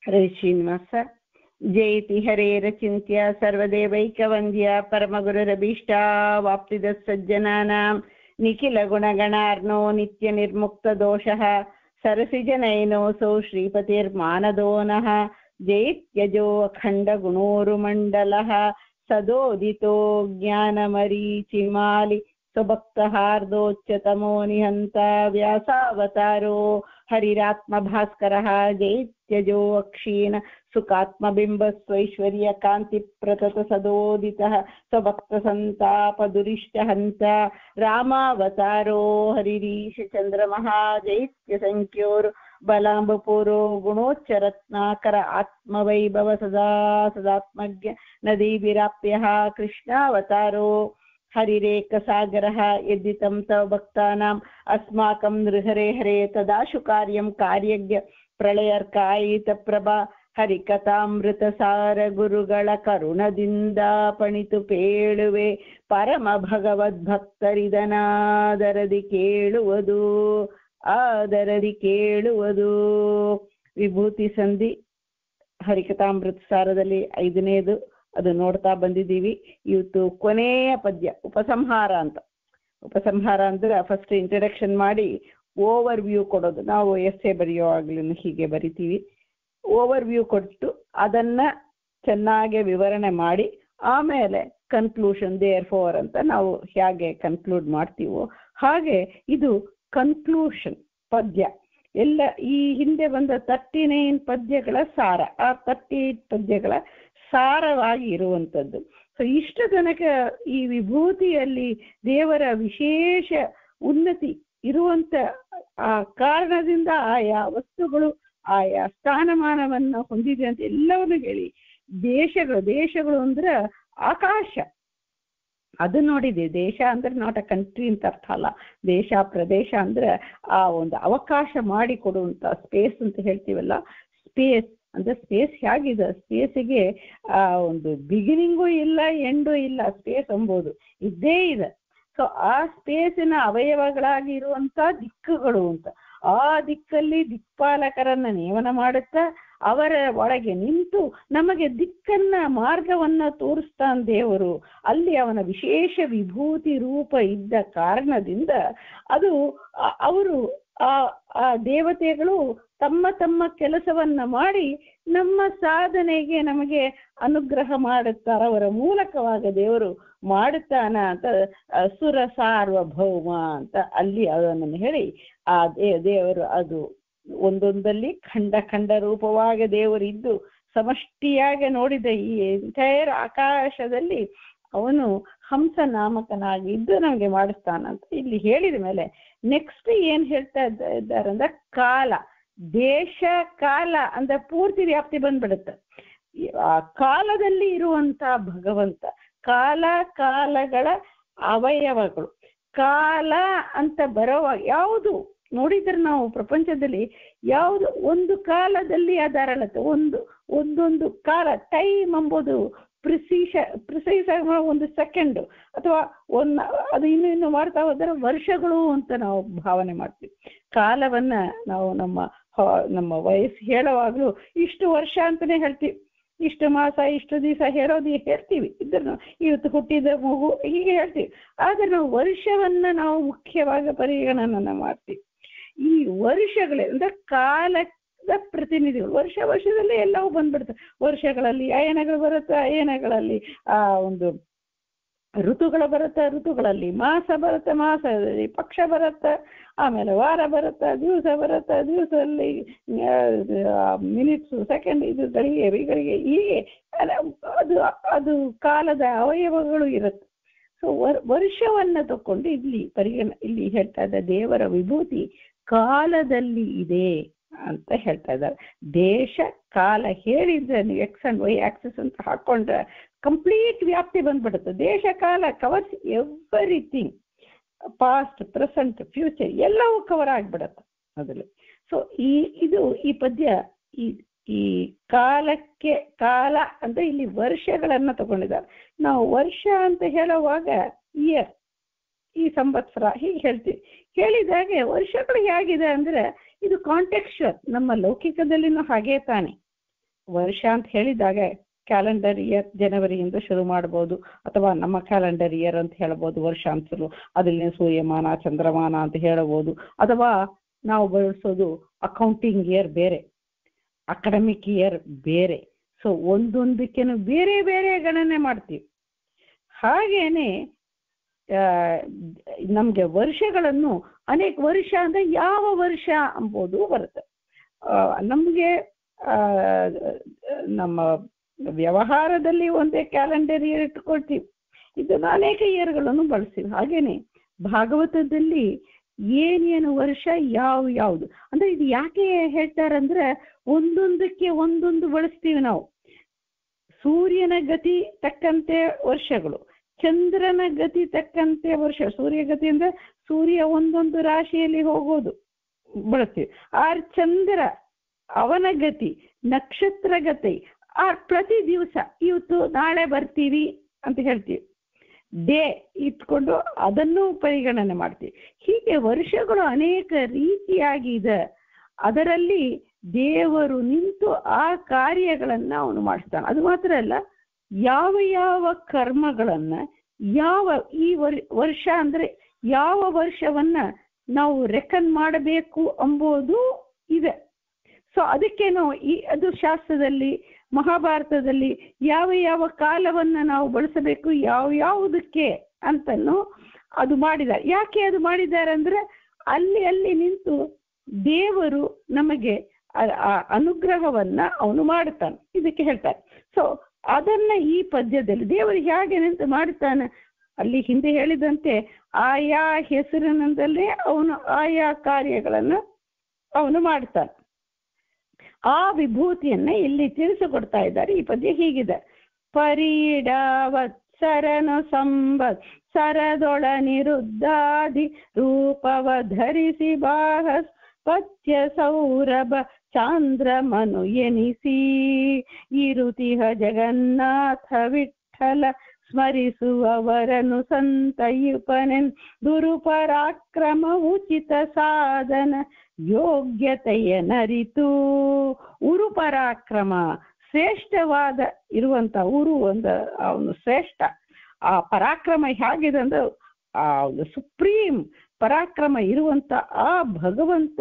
ಹರೇ ಶ್ರೀನಿವಾಸ. ಜಯತಿ ಹರೇರಚಿಂತ್ಯ ಸರ್ವದೇವೈಕವಂದ್ಯ ಪರಮಗುರುರಭೀಷ್ಟ ವಾಪ್ತಿದ ಸಜ್ಜನಾನಾಂ ನಿಖಿಲ ಗುಣಗಣಾರ್ನೋ ನಿತ್ಯ ನಿರ್ಮುಕ್ತ ದೋಷಃ ಸರಸಿಜನಯನೋಸೌ ಶ್ರೀಪತಿರ್ಮಾನದೋ ನಃ. ಜೈತ್ಯಜೋ ಅಖಂಡ ಗುಣೋರುಮಂಡಲಃ ಸದೋದಿತೋ ಜ್ಞಾನಮರೀಚಿಮಾಲಿ ಸ್ವಭಕ್ತಹಾರ್ದೋಚ್ಯತಮೋ ನಿಹಂತ ವ್ಯಾಸಾವತಾರೋ ಹರಿರಾತ್ಮ ಭಾಸ್ಕರಃ. ಜೈತ್ಯಜೋ ಅಕ್ಷೀಣ ಸುಖಾತ್ಮಬಿಂಬಸ್ವೈಶ್ವರ್ಯ ಕಾಂತಿ ಪ್ರತತ ಸದೋದಿತಃ ಸ್ವಭಕ್ತ ಸಂತಾಪ ದುರಿಷ್ಟ ಹಂತ ರಾಮಾವತಾರೋ ಹರಿರೀಶ ಚಂದ್ರಮಃ. ಜೈತ್ಯ ಸಂಖ್ಯೋರು ಬಲಾಂಬಪೂರೋ ಗುಣೋಚ್ಚರತ್ನಾಕರ ಆತ್ಮವೈಭವ ಸದಾ ಸದಾತ್ಮಜ್ಞ ನದೀಭಿರಾಪ್ಯಃ. ಕೃಷ್ಣಾವತಾರೋ ಹರಿರೇಕಸಾಗರಃ ಯದ್ದಿತಂ ತವ ಭಕ್ತಾನಾಂ ಅಸ್ಮಾಕಂ ನೃಹರೆ ಹರೇ ತದಾಶು ಕಾರ್ಯಂ ಕಾರ್ಯಜ್ಞ ಪ್ರಳಯರ್ಕಾಯಿತ ಪ್ರಭಾ. ಹರಿಕಥಾಮೃತ ಸಾರ ಗುರುಗಳ ಕರುಣದಿಂದ ಪಣಿತು ಪೇಳುವೆ ಪರಮ ಭಗವದ್ಭಕ್ತರಿದನಾದರದಿ ಕೇಳುವುದು ಆದರದಿ ಕೇಳುವುದು. ವಿಭೂತಿ ಸಂಧಿ ಹರಿಕಥಾಮೃತ ಸಾರದಲ್ಲಿ 5ನೇದು ಅದು ನೋಡ್ತಾ ಬಂದಿದ್ದೀವಿ. ಇವತ್ತು ಕೊನೆಯ ಪದ್ಯ ಉಪಸಂಹಾರ ಅಂತ. ಉಪಸಂಹಾರ ಅಂದ್ರೆ ಫಸ್ಟ್ ಇಂಟ್ರಡಕ್ಷನ್ ಮಾಡಿ ಓವರ್ ವ್ಯೂ ಕೊಡೋದು. ನಾವು ಎಸ್ಸೆ ಬರೆಯುವಾಗ್ಲೂ ಹೀಗೆ ಬರಿತೀವಿ. ಓವರ್ ವ್ಯೂ ಕೊಟ್ಟು ಅದನ್ನ ಚೆನ್ನಾಗಿ ವಿವರಣೆ ಮಾಡಿ ಆಮೇಲೆ ಕನ್ಕ್ಲೂಷನ್ ದೇರ್ ಫೋರ್ ಅಂತ ನಾವು ಹೇಗೆ ಕನ್ಕ್ಲೂಡ್ ಮಾಡ್ತೀವೋ ಹಾಗೆ ಇದು ಕನ್ಕ್ಲೂಷನ್ ಪದ್ಯ. ಎಲ್ಲ ಈ ಹಿಂದೆ ಬಂದ 39 ಪದ್ಯಗಳ ಸಾರ, ಆ 38 ಪದ್ಯಗಳ ಸಾರವಾಗಿ ಇರುವಂಥದ್ದು. ಸೊ ಇಷ್ಟು ತನಕ ಈ ವಿಭೂತಿಯಲ್ಲಿ ದೇವರ ವಿಶೇಷ ಉನ್ನತಿ ಇರುವಂತ ಆ ಕಾರಣದಿಂದ ಆಯಾ ವಸ್ತುಗಳು ಆಯಾ ಸ್ಥಾನಮಾನವನ್ನು ಹೊಂದಿದೆ ಅಂತ ಎಲ್ಲವನ್ನು ಹೇಳಿ, ದೇಶಗಳು ಅಂದ್ರೆ ಆಕಾಶ ಅದು ನೋಡಿದೆ. ದೇಶ ಅಂದ್ರೆ ನಾಟ್ ಅ ಕಂಟ್ರಿ ಅಂತ ಅರ್ಥ ಅಲ್ಲ. ದೇಶ ಪ್ರದೇಶ ಅಂದ್ರೆ ಆ ಒಂದು ಅವಕಾಶ ಮಾಡಿಕೊಡುವಂತ ಸ್ಪೇಸ್ ಅಂತ ಹೇಳ್ತೀವಲ್ಲ, ಸ್ಪೇಸ್ ಅಂದ್ರೆ ಸ್ಪೇಸ್ ಹೇಗಿದೆ, ಸ್ಪೇಸಿಗೆ ಆ ಒಂದು ಬಿಗಿನಿಂಗು ಇಲ್ಲ ಎಂಡು ಇಲ್ಲ, ಸ್ಪೇಸ್ ಎಂಬುದು ಇದ್ದೇ ಇದೆ. ಸೊ ಆ ಸ್ಪೇಸಿನ ಅವಯವಗಳಾಗಿ ಇರುವಂತ ದಿಕ್ಕುಗಳು ಅಂತ, ಆ ದಿಕ್ಕಲ್ಲಿ ದಿಕ್ಪಾಲಕರನ್ನ ನೇಮನ ಮಾಡುತ್ತಾ ಅವರ ಒಳಗೆ ನಿಂತು ನಮಗೆ ದಿಕ್ಕನ್ನ ಮಾರ್ಗವನ್ನ ತೋರಿಸ್ತಾನ ದೇವರು. ಅಲ್ಲಿ ಅವನ ವಿಶೇಷ ವಿಭೂತಿ ರೂಪ ಇದ್ದ ಕಾರಣದಿಂದ ಅದು ಅವರು ಆ ದೇವತೆಗಳು ತಮ್ಮ ತಮ್ಮ ಕೆಲಸವನ್ನ ಮಾಡಿ ನಮ್ಮ ಸಾಧನೆಗೆ ನಮಗೆ ಅನುಗ್ರಹ ಮಾಡುತ್ತಾರ. ಅವರ ಮೂಲಕವಾಗ ದೇವರು ಮಾಡುತ್ತಾನ ಅಂತ ಸುರ ಸಾರ್ವಭೌಮ ಅಂತ ಅಲ್ಲಿ ಅದನ್ನು ಹೇಳಿ ಆ ದೇವರು ಅದು ಒಂದೊಂದಲ್ಲಿ ಖಂಡ ರೂಪವಾಗಿ ದೇವರು ಇದ್ದು ಸಮಷ್ಟಿಯಾಗಿ ನೋಡಿದ ಈ ಎಂಟೈರ್ ಆಕಾಶದಲ್ಲಿ ಅವನು ಹಂಸ ನಾಮಕನಾಗಿ ಇದ್ದು ನಮಗೆ ಮಾಡಿಸ್ತಾನಂತ ಇಲ್ಲಿ ಹೇಳಿದ ಮೇಲೆ ನೆಕ್ಸ್ಟ್ ಏನ್ ಹೇಳ್ತಾ ಇದ್ದಾರೆ ಅಂದ್ರೆ ಕಾಲ, ದೇಶ ಕಾಲ ಅಂದ್ರೆ ಪೂರ್ತಿ ವ್ಯಾಪ್ತಿ ಬಂದ್ಬಿಡುತ್ತೆ. ಆ ಕಾಲದಲ್ಲಿ ಇರುವಂತ ಭಗವಂತ, ಕಾಲಗಳ ಅವಯವಗಳು, ಕಾಲ ಅಂತ ಬರೋವಾಗ ಯಾವುದು ನೋಡಿದ್ರೆ ನಾವು ಪ್ರಪಂಚದಲ್ಲಿ ಯಾವುದು ಒಂದು ಕಾಲದಲ್ಲಿ ಅದಾರಳತ್ತೆ, ಒಂದೊಂದು ಕಾಲ ಟೈಮ್ ಎಂಬುದು ಪ್ರಿಸೈಸ್ ಆಗಿ ಒಂದು ಸೆಕೆಂಡ್ ಅಥವಾ ಅದು ಇನ್ನು ಮಾಡ್ತಾ ಹೋದರೆ ವರ್ಷಗಳು ಅಂತ ನಾವು ಭಾವನೆ ಮಾಡ್ತೀವಿ. ಕಾಲವನ್ನ ನಾವು ನಮ್ಮ ವಯಸ್ಸು ಹೇಳುವಾಗಲೂ ಇಷ್ಟು ವರ್ಷ ಅಂತಾನೆ ಹೇಳ್ತೀವಿ, ಇಷ್ಟು ಮಾಸ ಇಷ್ಟು ದಿವಸ ಹೇಳ್ತೀವಿ. ಇದ್ರ ಇವತ್ತು ಹುಟ್ಟಿದ ಮಗು ಹೀಗೆ ಹೇಳ್ತೀವಿ. ಆದ್ರೆ ನಾವು ವರ್ಷವನ್ನ ನಾವು ಮುಖ್ಯವಾಗಿ ಪರಿಗಣನ ಮಾಡ್ತೀವಿ. ಈ ವರ್ಷಗಳಿಂದ ಕಾಲದ ಪ್ರತಿನಿಧಿಗಳು, ವರ್ಷದಲ್ಲಿ ಎಲ್ಲವೂ ಬಂದ್ಬಿಡ್ತವೆ. ವರ್ಷಗಳಲ್ಲಿ ಅಯನಗಳು ಬರುತ್ತೆ, ಅಯನಗಳಲ್ಲಿ ಆ ಒಂದು ಋತುಗಳು ಬರುತ್ತೆ, ಋತುಗಳಲ್ಲಿ ಮಾಸ ಬರುತ್ತೆ, ಮಾಸದಲ್ಲಿ ಪಕ್ಷ ಬರುತ್ತೆ, ಆಮೇಲೆ ವಾರ ಬರುತ್ತೆ, ದಿವಸ ಬರುತ್ತೆ, ದಿವಸದಲ್ಲಿ ಮಿನಿಟ್ಸು, ಸೆಕೆಂಡ್, ಇದು ಗಳಿಗೆ ಹೀಗೆ ಅದು ಕಾಲದ ಅವಯವಗಳು ಇರುತ್ತೆ. ಸೊ ವರ್ಷವನ್ನ ತಕೊಂಡು ಇಲ್ಲಿ ಹೇಳ್ತಾ ಇದ್ದ ದೇವರ ವಿಭೂತಿ ಕಾಲದಲ್ಲಿ ಇದೆ ಅಂತ ಹೇಳ್ತಾ ಇದ್ದಾರೆ. ದೇಶ ಕಾಲ ಹೇಳಿದ್ರೆ ನೀವು ಎಕ್ಸ್ ಅಂಡ್ ವೈ ಆಕ್ಸಿಸ್ ಅಂತ ಹಾಕೊಂಡ್ರೆ ಕಂಪ್ಲೀಟ್ ವ್ಯಾಪ್ತಿ ಬಂದ್ಬಿಡುತ್ತೆ. ದೇಶ ಕಾಲ covers everything, past, present, future ಎಲ್ಲವೂ ಕವರ್ ಆಗ್ಬಿಡತ್ತೆ ಅದ್ರಲ್ಲಿ. ಸೊ ಈ ಪದ್ಯ ಈ ಕಾಲಕ್ಕೆ ಕಾಲ ಅಂತ ಇಲ್ಲಿ ವರ್ಷಗಳನ್ನ ತಗೊಂಡಿದ್ದಾರೆ. ನಾವು ವರ್ಷ ಅಂತ ಹೇಳುವಾಗ ಇಯರ್, ಈ ಸಂವತ್ಸರ ಹೀಗೆ ಹೇಳ್ತೀವಿ. ಹೇಳಿದಾಗೆ ವರ್ಷಗಳು ಹೇಗಿದೆ ಅಂದ್ರೆ ಇದು ಕಾಂಟೆಕ್ಸ್ಚುವಲ್, ನಮ್ಮ ಲೌಕಿಕದಲ್ಲಿನೂ ಹಾಗೇ ತಾನೆ. ವರ್ಷ ಅಂತ ಹೇಳಿದಾಗ ಕ್ಯಾಲೆಂಡರ್ ಇಯರ್ ಜನವರಿಯಿಂದ ಶುರು ಮಾಡ್ಬೋದು, ಅಥವಾ ನಮ್ಮ ಕ್ಯಾಲೆಂಡರ್ ಇಯರ್ ಅಂತ ಹೇಳ್ಬೋದು ವರ್ಷ ಅಂತಲೂ. ಅದರಲ್ಲಿ ಸೂರ್ಯಮಾನ ಚಂದ್ರಮಾನ ಅಂತ ಹೇಳಬಹುದು. ಅಥವಾ ನಾವು ಬಳಸೋದು ಅಕೌಂಟಿಂಗ್ ಇಯರ್ ಬೇರೆ, ಅಕಾಡೆಮಿಕ್ ಇಯರ್ ಬೇರೆ. ಸೊ ಒಂದೊಂದಕ್ಕೇನು ಬೇರೆ ಬೇರೆ ಗಣನೆ ಮಾಡ್ತೀವಿ. ಹಾಗೇನೆ ನಮ್ಗೆ ವರ್ಷಗಳನ್ನು ಅನೇಕ ವರ್ಷ ಅಂದ್ರೆ ಯಾವ ವರ್ಷ ಅಂಬೋದು ಬರುತ್ತೆ. ನಮ್ಗೆ ನಮ್ಮ ವ್ಯವಹಾರದಲ್ಲಿ ಒಂದೇ ಕ್ಯಾಲೆಂಡರ್ ಇಯರ್ ಇಟ್ಕೊಳ್ತೀವಿ, ಇದನ್ನು ಅನೇಕ ಇಯರ್ಗಳನ್ನು ಬಳಸ್ತೀವಿ. ಹಾಗೇನೆ ಭಾಗವತದಲ್ಲಿ ಏನೇನು ವರ್ಷ ಯಾವುದು ಅಂದ್ರೆ ಇದು ಯಾಕೆ ಹೇಳ್ತಾರಂದ್ರೆ ಒಂದೊಂದಕ್ಕೆ ಒಂದೊಂದು ಬಳಸ್ತೀವಿ ನಾವು. ಸೂರ್ಯನ ಗತಿ ತಕ್ಕಂತೆ ವರ್ಷಗಳು, ಚಂದ್ರನ ಗತಿ ತಕ್ಕಂತೆ ವರ್ಷ. ಸೂರ್ಯ ಗತಿ ಅಂದ್ರೆ ಸೂರ್ಯ ಒಂದೊಂದು ರಾಶಿಯಲ್ಲಿ ಹೋಗೋದು ಬಳಸ್ತೀವಿ. ಚಂದ್ರ ಅವನ ಗತಿ, ನಕ್ಷತ್ರ ಗತಿ, ಪ್ರತಿ ದಿವಸ ಇವತ್ತು ನಾಳೆ ಬರ್ತೀವಿ ಅಂತ ಹೇಳ್ತೀವಿ, ಡೇ ಇಟ್ಕೊಂಡು ಅದನ್ನು ಪರಿಗಣನೆ ಮಾಡ್ತೀವಿ. ಹೀಗೆ ವರ್ಷಗಳು ಅನೇಕ ರೀತಿಯಾಗಿ ಇದೆ. ಅದರಲ್ಲಿ ದೇವರು ನಿಂತು ಆ ಕಾರ್ಯಗಳನ್ನ ಅವನು ಮಾಡಿಸ್ತಾನೆ. ಅದು ಮಾತ್ರ ಅಲ್ಲ, ಯಾವ ಯಾವ ಕರ್ಮಗಳನ್ನ ಈ ವರ್ಷ ಅಂದ್ರೆ ಯಾವ ವರ್ಷವನ್ನ ನಾವು ರೆಕನ್ ಮಾಡಬೇಕು ಎಂಬುದು ಇದೆ. ಸೊ ಅದಕ್ಕೇನು ಅದು ಶಾಸ್ತ್ರದಲ್ಲಿ ಮಹಾಭಾರತದಲ್ಲಿ ಯಾವ ಯಾವ ಕಾಲವನ್ನ ನಾವು ಬಳಸಬೇಕು ಯಾವುದಕ್ಕೆ ಅಂತನೂ ಅದು ಮಾಡಿದ್ದಾರೆ. ಯಾಕೆ ಅದು ಮಾಡಿದ್ದಾರೆ ಅಂದ್ರೆ ಅಲ್ಲಿ ನಿಂತು ದೇವರು ನಮಗೆ ಅನುಗ್ರಹವನ್ನ ಅವನು ಮಾಡುತ್ತಾನೆ, ಇದಕ್ಕೆ ಹೇಳ್ತಾರೆ. ಸೊ ಅದನ್ನ ಈ ಪದ್ಯದಲ್ಲಿ ದೇವರು ಹೇಗೆ ನಿಂತು ಮಾಡುತ್ತಾನೆ, ಅಲ್ಲಿ ಹಿಂದೆ ಹೇಳಿದಂತೆ ಆಯಾ ಹೆಸರಿನಲ್ಲೇ ಅವನು ಆಯಾ ಕಾರ್ಯಗಳನ್ನ ಅವನು ಮಾಡ್ತಾನೆ. ಆ ವಿಭೂತಿಯನ್ನ ಇಲ್ಲಿ ತಿಳಿಸಿಕೊಡ್ತಾ ಇದ್ದಾರೆ. ಈ ಪದ್ಯ ಹೀಗಿದೆ: ಪರೀಡವತ್ಸರನು ಸಂವತ್ಸರದೊಳನಿರುದ್ಧಾದಿ ರೂಪವ ಧರಿಸಿ ಬಾಹಸ್ ಪಥ್ಯ ಸೌರಭ ಚಾಂದ್ರಮನು ಎನಿಸಿ ಇರುತಿಹ ಜಗನ್ನಾಥ ವಿಠಲ ಸ್ಮರಿಸುವವರನು ಸಂತಯುಪನೆನ್ ದುರುಪರಾಕ್ರಮ ಉಚಿತ ಸಾಧನ ಯೋಗ್ಯತೆಯ ನರಿತು. ಉರುಪರಾಕ್ರಮ ಶ್ರೇಷ್ಠವಾದ ಇರುವಂತ ಅವನು ಶ್ರೇಷ್ಠ. ಆ ಪರಾಕ್ರಮ ಹೇಗಿದೆ ಅಂದ್ರೆ ಸುಪ್ರೀಂ ಪರಾಕ್ರಮ ಇರುವಂತ ಆ ಭಗವಂತ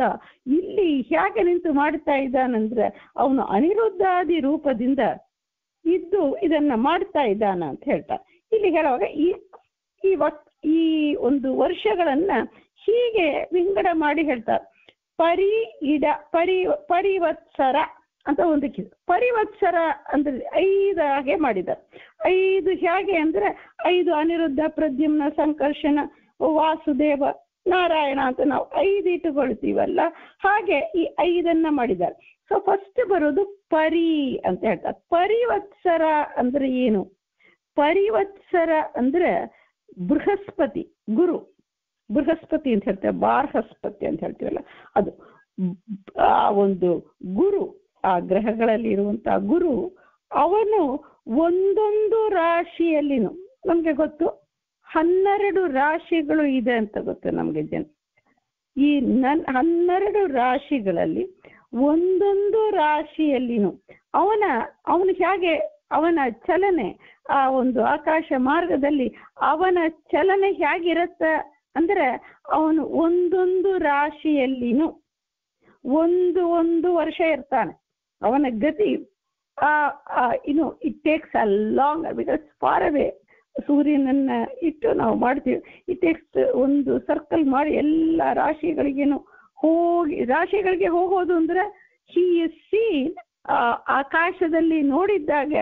ಇಲ್ಲಿ ಹೇಗೆ ನಿಂತು ಮಾಡ್ತಾ ಇದ್ದಾನಂದ್ರೆ ಅವನು ಅನಿರುದ್ಧಾದಿ ರೂಪದಿಂದ ಇದ್ದು ಇದನ್ನ ಮಾಡ್ತಾ ಇದ್ದಾನ ಅಂತ ಹೇಳ್ತಾರೆ. ಇಲ್ಲಿ ಹೇಳುವಾಗ ಈ ಒಂದು ವರ್ಷಗಳನ್ನ ಹೀಗೆ ವಿಂಗಡ ಮಾಡಿ ಹೇಳ್ತಾರೆ. ಪರಿವತ್ಸರ ಅಂತ ಒಂದಕ್ಕೆ ಪರಿವತ್ಸರ ಅಂದ್ರೆ 5 ಹಾಗೆ ಮಾಡಿದ್ದಾರೆ. 5 ಹೇಗೆ ಅಂದ್ರೆ 5 ಅನಿರುದ್ಧ, ಪ್ರದ್ಯುಮ್ನ, ಸಂಕರ್ಷಣ, ವಾಸುದೇವ, ನಾರಾಯಣ ಅಂತ ನಾವು 5 ಇಟ್ಟುಕೊಳ್ತೀವಲ್ಲ, ಹಾಗೆ ಈ 5 ಮಾಡಿದ್ದಾರೆ. ಸೊ ಫಸ್ಟ್ ಬರೋದು ಪರಿ ಅಂತ ಹೇಳ್ತಾರೆ. ಪರಿವತ್ಸರ ಅಂದ್ರೆ ಏನು? ಪರಿವತ್ಸರ ಅಂದ್ರೆ ಬೃಹಸ್ಪತಿ ಗುರು, ಬೃಹಸ್ಪತಿ ಅಂತ ಹೇಳ್ತೇವೆ, ಬಾರ್ಹಸ್ಪತಿ ಅಂತ ಹೇಳ್ತೀವಲ್ಲ, ಅದು ಆ ಒಂದು ಗುರು, ಆ ಗ್ರಹಗಳಲ್ಲಿ ಇರುವಂತಹ ಗುರು, ಅವನು ಒಂದೊಂದು ರಾಶಿಯಲ್ಲಿನೂ ನಮ್ಗೆ ಗೊತ್ತು 12 ರಾಶಿಗಳು ಇದೆ ಅಂತ ಗೊತ್ತು ನಮ್ಗೆ ಈ 12 ರಾಶಿಗಳಲ್ಲಿ ಒಂದೊಂದು ರಾಶಿಯಲ್ಲಿನೂ ಅವನು ಹೇಗೆ ಅವನ ಚಲನೆ, ಆ ಒಂದು ಆಕಾಶ ಮಾರ್ಗದಲ್ಲಿ ಅವನ ಚಲನೆ ಹೇಗಿರತ್ತ ಅಂದ್ರೆ ಅವನು ಒಂದೊಂದು ರಾಶಿಯಲ್ಲಿನೂ ಒಂದು ವರ್ಷ ಇರ್ತಾನೆ. ಅವನ ಗತಿ it takes a long, because far away ಸೂರ್ಯನನ್ನ ಇಟ್ಟು ನಾವು ಮಾಡ್ತೀವಿ. ಇಟ್ ಟೇಕ್ಸ್ ಒಂದು ಸರ್ಕಲ್ ಮಾಡಿ ಎಲ್ಲ ರಾಶಿಗಳಿಗೇನು ರಾಶಿಗಳಿಗೆ ಹೋಗೋದು ಅಂದ್ರೆ ಹಿ ಇಸ್ ಸೀನ್, ಆಕಾಶದಲ್ಲಿ ನೋಡಿದ್ದಾಗ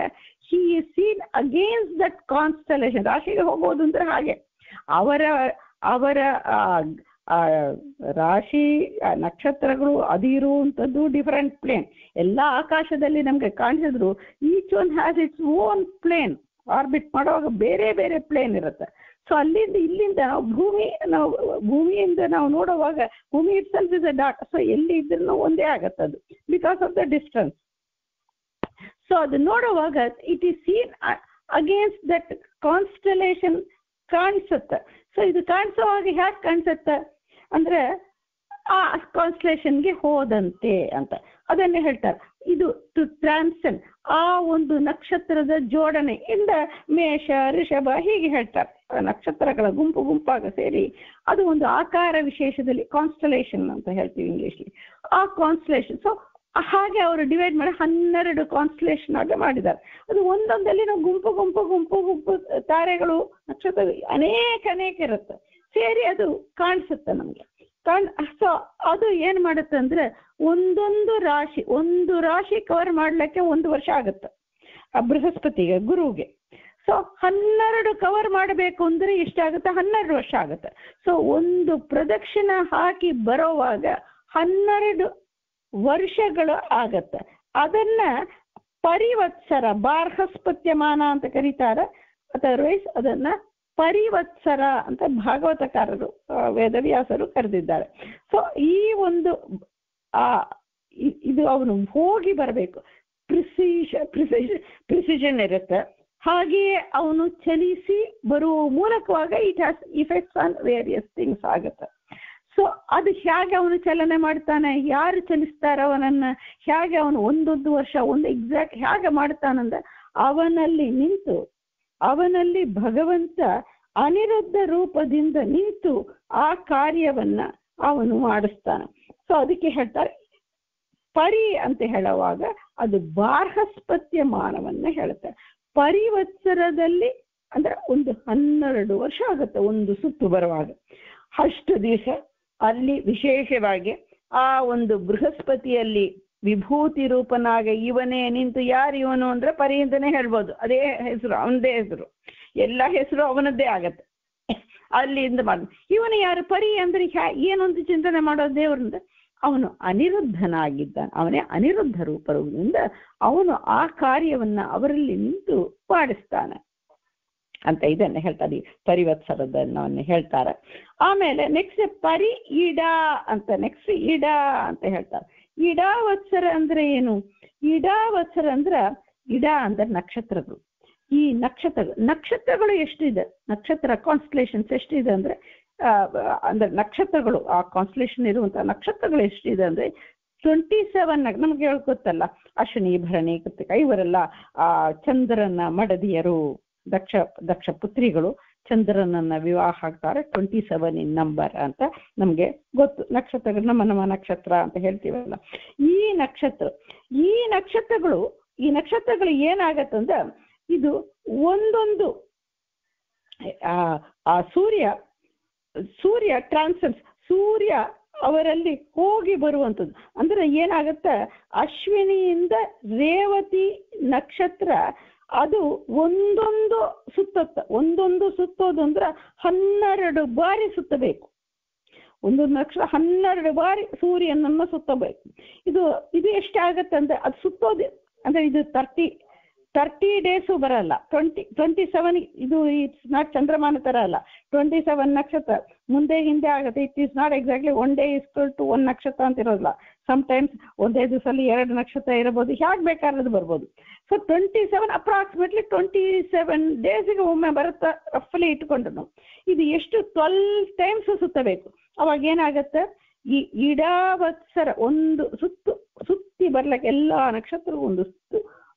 he is seen against that constellation. ರಾಶಿಗೆ ಹೋಗೋದು ಅಂದ್ರೆ ಹಾಗೆ ಅವರ ರಾಶಿ ನಕ್ಷತ್ರಗಳು ಅದು ಇರುವಂಥದ್ದು ಡಿಫರೆಂಟ್ ಪ್ಲೇನ್. ಎಲ್ಲ ಆಕಾಶದಲ್ಲಿ ನಮ್ಗೆ ಕಾಣಿಸಿದ್ರು each one has its own plane. Orbit ಮಾಡುವಾಗ ಬೇರೆ ಬೇರೆ ಪ್ಲೇನ್ ಇರುತ್ತೆ. ಸೊ ಇಲ್ಲಿಂದ ನಾವು ಭೂಮಿಯಿಂದ ನಾವು ನೋಡುವಾಗ ಭೂಮಿ itself is a dot. So ಎಲ್ಲಿ ಇದ್ರೂ ಒಂದೇ ಆಗತ್ತದು because of the distance. So ಅದು ನೋಡುವಾಗ it is seen against that constellation ಕಾಣಿಸುತ್ತೆ. ಸೊ ಇದು ಕಾಣಿಸುವಾಗ ಹೇಗೆ ಕಾಣಿಸುತ್ತೆ ಅಂದ್ರೆ ಆ ಕಾನ್ಸ್ಟಲೇಷನ್ಗೆ ಹೋದಂತೆ ಅಂತ ಅದನ್ನೇ ಹೇಳ್ತಾರೆ. ಇದು ಟು ಟ್ರಾನ್ಸೆಂಡ್ ಆ ಒಂದು ನಕ್ಷತ್ರದ ಜೋಡಣೆ ಇಂದ ಮೇಷ ಋಷಭ ಹೀಗೆ ಹೇಳ್ತಾರೆ. ನಕ್ಷತ್ರಗಳ ಗುಂಪಾಗ ಸೇರಿ ಅದು ಒಂದು ಆಕಾರ ವಿಶೇಷದಲ್ಲಿ ಕಾನ್ಸ್ಟಲೇಷನ್ ಅಂತ ಹೇಳ್ತೀವಿ ಇಂಗ್ಲಿಷ್ಲಿ. ಆ ಕಾನ್ಸ್ಟಲೇಷನ್ ಸೊ ಹಾಗೆ ಅವರು ಡಿವೈಡ್ ಮಾಡಿ 12 ಕಾನ್ಸ್ಟಲೇಷನ್ ಆಗಿ ಮಾಡಿದ್ದಾರೆ. ಅದು ಒಂದೊಂದಲ್ಲಿ ನಾವು ಗುಂಪು ತಾರೆಗಳು ನಕ್ಷತ್ರಗಳು ಅನೇಕ ಇರುತ್ತೆ, ಸೇರಿ ಅದು ಕಾಣಿಸುತ್ತೆ ನಮ್ಗೆ. ಸೊ ಅದು ಏನ್ ಮಾಡುತ್ತೆ ಅಂದ್ರೆ ಒಂದು ರಾಶಿ ಕವರ್ ಮಾಡ್ಲಿಕ್ಕೆ 1 ವರ್ಷ ಆಗುತ್ತೆ ಆ ಬೃಹಸ್ಪತಿಗೆ, ಗುರುವಿಗೆ. ಸೊ 12 ಕವರ್ ಮಾಡಬೇಕು ಅಂದ್ರೆ ಎಷ್ಟಾಗುತ್ತೆ? 12 ವರ್ಷ ಆಗುತ್ತೆ. ಸೊ ಒಂದು ಪ್ರದಕ್ಷಿಣ ಹಾಕಿ ಬರೋವಾಗ 12 ವರ್ಷಗಳು ಆಗತ್ತೆ. ಅದನ್ನ ಪರಿವತ್ಸರ, ಬಾರ್ಹಸ್ಪತ್ಯಮಾನ ಅಂತ ಕರೀತಾರೆ. ಅದರ್ವೈಸ್ ಅದನ್ನ ಪರಿವತ್ಸರ ಅಂತ ಭಾಗವತಕಾರರು, ವೇದವ್ಯಾಸರು ಕರೆದಿದ್ದಾರೆ. ಸೊ ಈ ಒಂದು ಇದು ಅವನು ಹೋಗಿ ಬರಬೇಕು, ಪ್ರಿಸಿಷನ್ ಇರುತ್ತೆ. ಹಾಗೆಯೇ ಅವನು ಚಲಿಸಿ ಬರುವ ಮೂಲಕವಾಗ it has effects on various things ಆಗುತ್ತೆ. ಸೊ ಅದು ಹೇಗೆ ಅವನು ಚಲನೆ ಮಾಡ್ತಾನೆ, ಯಾರು ಚಲಿಸ್ತಾರ ಅವನನ್ನ, ಹೇಗೆ ಅವನು ಒಂದೊಂದು ವರ್ಷ ಒಂದು ಎಕ್ಸಾಕ್ಟ್ ಹೇಗೆ ಮಾಡ್ತಾನಂದ್ರೆ ಅವನಲ್ಲಿ ಭಗವಂತ ಅನಿರುದ್ಧ ರೂಪದಿಂದ ನಿಂತು ಆ ಕಾರ್ಯವನ್ನ ಅವನು ಮಾಡಿಸ್ತಾನೆ. ಸೊ ಅದಕ್ಕೆ ಹೇಳ್ತಾರೆ ಪರಿ ಅಂತ ಹೇಳುವಾಗ ಅದು ಬಾರ್ಹಸ್ಪತ್ಯ ಮಾನವನ್ನ ಹೇಳುತ್ತೆ. ಪರಿವತ್ಸರದಲ್ಲಿ ಅಂದ್ರೆ ಒಂದು 12 ವರ್ಷ ಆಗುತ್ತೆ ಒಂದು ಸುತ್ತು ಬರುವಾಗ. ಅಷ್ಟು ದಿವಸ ಅಲ್ಲಿ ವಿಶೇಷವಾಗಿ ಆ ಒಂದು ಬೃಹಸ್ಪತಿಯಲ್ಲಿ ವಿಭೂತಿ ರೂಪನಾಗ ಇವನೇ ನಿಂತು, ಯಾರು ಇವನು ಅಂದ್ರೆ ಪರಿ ಅಂತಾನೆ ಹೇಳ್ಬೋದು. ಅದೇ ಹೆಸರು, ಅವನದೇ ಹೆಸರು, ಎಲ್ಲ ಹೆಸರು ಅವನದ್ದೇ ಆಗತ್ತೆ. ಅಲ್ಲಿಂದ ಮಾಡಿ ಇವನು ಯಾರು ಪರಿ ಅಂದ್ರೆ ಏನೊಂದು ಚಿಂತನೆ ಮಾಡೋದು ದೇವರಿಂದ, ಅವನು ಅನಿರುದ್ಧನಾಗಿದ್ದಾನೆ, ಅವನೇ ಅನಿರುದ್ಧ ರೂಪದಿಂದ ಅವನು ಆ ಕಾರ್ಯವನ್ನ ಅವರಲ್ಲಿ ನಿಂತು ಮಾಡಿಸ್ತಾನೆ ಅಂತ ಇದನ್ನ ಹೇಳ್ತಾರೆ. ಪರಿವತ್ಸರದನ್ನ ಹೇಳ್ತಾರೆ. ಆಮೇಲೆ ನೆಕ್ಸ್ಟ್ ಪರಿ ಇಡಾ ಅಂತ ಹೇಳ್ತಾರೆ. ಇಡಾವತ್ಸರ ಅಂದ್ರೆ ಏನು? ಇಡಾವತ್ಸರ ಅಂದ್ರ ಇಡಾ ಅಂದ್ರೆ ನಕ್ಷತ್ರಗಳು. ಈ ನಕ್ಷತ್ರಗಳು ಎಷ್ಟಿದೆ, ನಕ್ಷತ್ರ ಕಾನ್ಸ್ಟಲೇಷನ್ಸ್ ಎಷ್ಟಿದೆ ಅಂದ್ರೆ ನಕ್ಷತ್ರಗಳು, ಆ ಕಾನ್ಸ್ಟಲೇಷನ್ ಇರುವಂತಹ ನಕ್ಷತ್ರಗಳು ಎಷ್ಟಿದೆ ಅಂದ್ರೆ 27. ನಮ್ಗೆ ಗೊತ್ತಲ್ಲ, ಅಶ್ವಿನಿ ಭರಣಿ ಕೃತಿಕ ಇವರೆಲ್ಲ ಆ ಚಂದ್ರನ ಮಡದಿಯರು, ದಕ್ಷ ಪುತ್ರಿಗಳು ಚಂದ್ರನನ್ನ ವಿವಾಹ ಆಗ್ತಾರೆ. 27 ಇನ್ ನಂಬರ್ ಅಂತ ನಮ್ಗೆ ಗೊತ್ತು. ನಕ್ಷತ್ರಗಳು ನಮ್ಮ ನಕ್ಷತ್ರ ಅಂತ ಹೇಳ್ತೀವಲ್ಲ. ಈ ನಕ್ಷತ್ರಗಳು ಏನಾಗತ್ತಂದ್ರೆ ಇದು ಒಂದೊಂದು ಆ ಸೂರ್ಯ ಟ್ರಾನ್ಸೆನ್ಸ್, ಸೂರ್ಯ ಅವರಲ್ಲಿ ಹೋಗಿ ಬರುವಂಥದ್ದು. ಅಂದ್ರೆ ಏನಾಗತ್ತೆ, ಅಶ್ವಿನಿಯಿಂದ ರೇವತಿ ನಕ್ಷತ್ರ ಅದು ಒಂದೊಂದು ಸುತ್ತೋದು ಅಂದ್ರೆ 12 ಬಾರಿ ಸುತ್ತಬೇಕು. ಒಂದೊಂದು ನಕ್ಷತ್ರ 12 ಬಾರಿ ಸೂರ್ಯನನ್ನ ಸುತ್ತಬೇಕು. ಇದು ಎಷ್ಟಾಗತ್ತೆ ಅಂದ್ರೆ ಅದು ಸುತ್ತೋದು ಅಂದ್ರೆ ಇದು 30 ಡೇಸು ಬರಲ್ಲ. 27 ಇದು ಇಟ್ಸ್ ನಾಟ್ ಚಂದ್ರಮಾನ ತರ ಅಲ್ಲ. 27 ನಕ್ಷತ್ರ ಮುಂದೆ ಹಿಂದೆ ಆಗುತ್ತೆ. It is not exactly 1 day = 1 ನಕ್ಷತ್ರ ಅಂತ ಇರೋದಿಲ್ಲ. ಸಮ್ಟೈಮ್ಸ್ ಒಂದೇ ದಿವಸದಲ್ಲಿ 2 ನಕ್ಷತ್ರ ಇರಬಹುದು, ಹೇಗೆ ಬೇಕಾದ್ರೂ ಬರ್ಬೋದು. ಸೊ 27 ಅಪ್ರಾಕ್ಸಿಮೇಟ್ಲಿ 27 ಡೇಸಿಗೆ ಒಮ್ಮೆ ಬರುತ್ತಾ ರಫ್ಲಿ ಇಟ್ಕೊಂಡು ಇದು ಎಷ್ಟು 12 ಟೈಮ್ಸ್ ಸುತ್ತಬೇಕು. ಅವಾಗ ಏನಾಗತ್ತೆ, ಈ ಇಡಾವತ್ಸರ ಒಂದು ಸುತ್ತಿ ಬರ್ಲಿಕ್ಕೆ ಎಲ್ಲಾ ನಕ್ಷತ್ರಗೂ ಒಂದು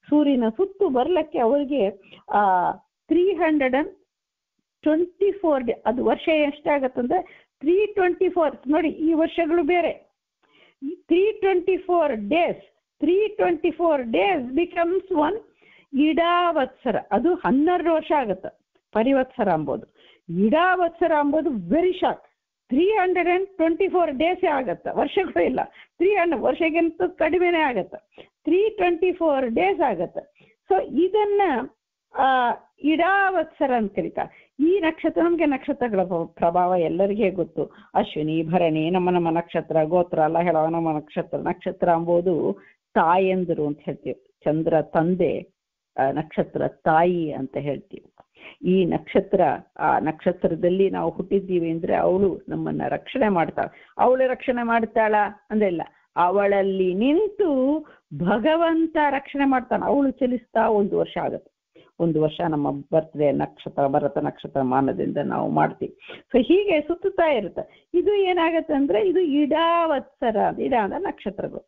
ಸೂರ್ಯನ ಸುತ್ತು ಬರ್ಲಿಕ್ಕೆ ಅವರಿಗೆ 324 ಡೇ. ಅದು ವರ್ಷ ಎಷ್ಟಾಗತ್ತಂದ್ರೆ 324. ನೋಡಿ ಈ ವರ್ಷಗಳು ಬೇರೆ. 324 days ಬಿಕಮ್ಸ್ 1 ಇಡಾವತ್ಸರ. ಅದು 12 ವರ್ಷ ಆಗತ್ತೆ ಪರಿವತ್ಸರ ಅಂಬೋದು. ಇಡಾವತ್ಸರ ಅಂಬೋದು ವೆರಿ ಶಾರ್ಟ್. 324 ಡೇಸೇ ಆಗತ್ತೆ, ವರ್ಷಗಳು ಇಲ್ಲ. 300 ವರ್ಷಕ್ಕಿಂತ ಕಡಿಮೆನೇ ಆಗತ್ತೆ. 324 ಡೇಸ್ ಆಗತ್ತೆ. ಸೊ ಇದನ್ನ ಇಡಾವತ್ಸರ ಅಂತ ಕರೀತಾರೆ. ಈ ನಕ್ಷತ್ರ, ನಮ್ಗೆ ನಕ್ಷತ್ರಗಳ ಪ್ರಭಾವ ಎಲ್ಲರಿಗೇ ಗೊತ್ತು. ಅಶ್ವಿನಿ ಭರಣಿ ನಮ್ಮ ನಕ್ಷತ್ರ, ಗೋತ್ರ ಎಲ್ಲ ಹೇಳುವ ನಮ್ಮ ನಕ್ಷತ್ರ ಅಂಬೋದು ತಾಯಂದರು ಅಂತ ಹೇಳ್ತೀವಿ. ಚಂದ್ರ ತಂದೆ, ನಕ್ಷತ್ರ ತಾಯಿ ಅಂತ ಹೇಳ್ತೀವಿ. ಈ ನಕ್ಷತ್ರ, ಆ ನಕ್ಷತ್ರದಲ್ಲಿ ನಾವು ಹುಟ್ಟಿದ್ದೀವಿ ಅಂದ್ರೆ ಅವಳು ನಮ್ಮನ್ನ ರಕ್ಷಣೆ ಮಾಡ್ತಾಳೆ. ಅವಳು ರಕ್ಷಣೆ ಮಾಡ್ತಾಳ ಅಂದ್ರೆ ಇಲ್ಲ, ಅವಳಲ್ಲಿ ನಿಂತು ಭಗವಂತ ರಕ್ಷಣೆ ಮಾಡ್ತಾನೆ. ಅವಳು ಚಲಿಸ್ತಾ 1 ವರ್ಷ ಆಗತ್ತೆ. ಒಂದು ವರ್ಷ ನಮ್ಮ ಬರ್ತ್ಡೇ ನಕ್ಷತ್ರ ಭರತ ನಕ್ಷತ್ರ ಮಾನದಿಂದ ನಾವು ಮಾಡ್ತೀವಿ. ಸೊ ಹೀಗೆ ಸುತ್ತುತ್ತಾ ಇರುತ್ತೆ. ಇದು ಏನಾಗತ್ತೆ ಅಂದ್ರೆ ಇದು ಇಡಾವತ್ಸರ, ಇಡ ಅಂದ್ರೆ ನಕ್ಷತ್ರಗಳು.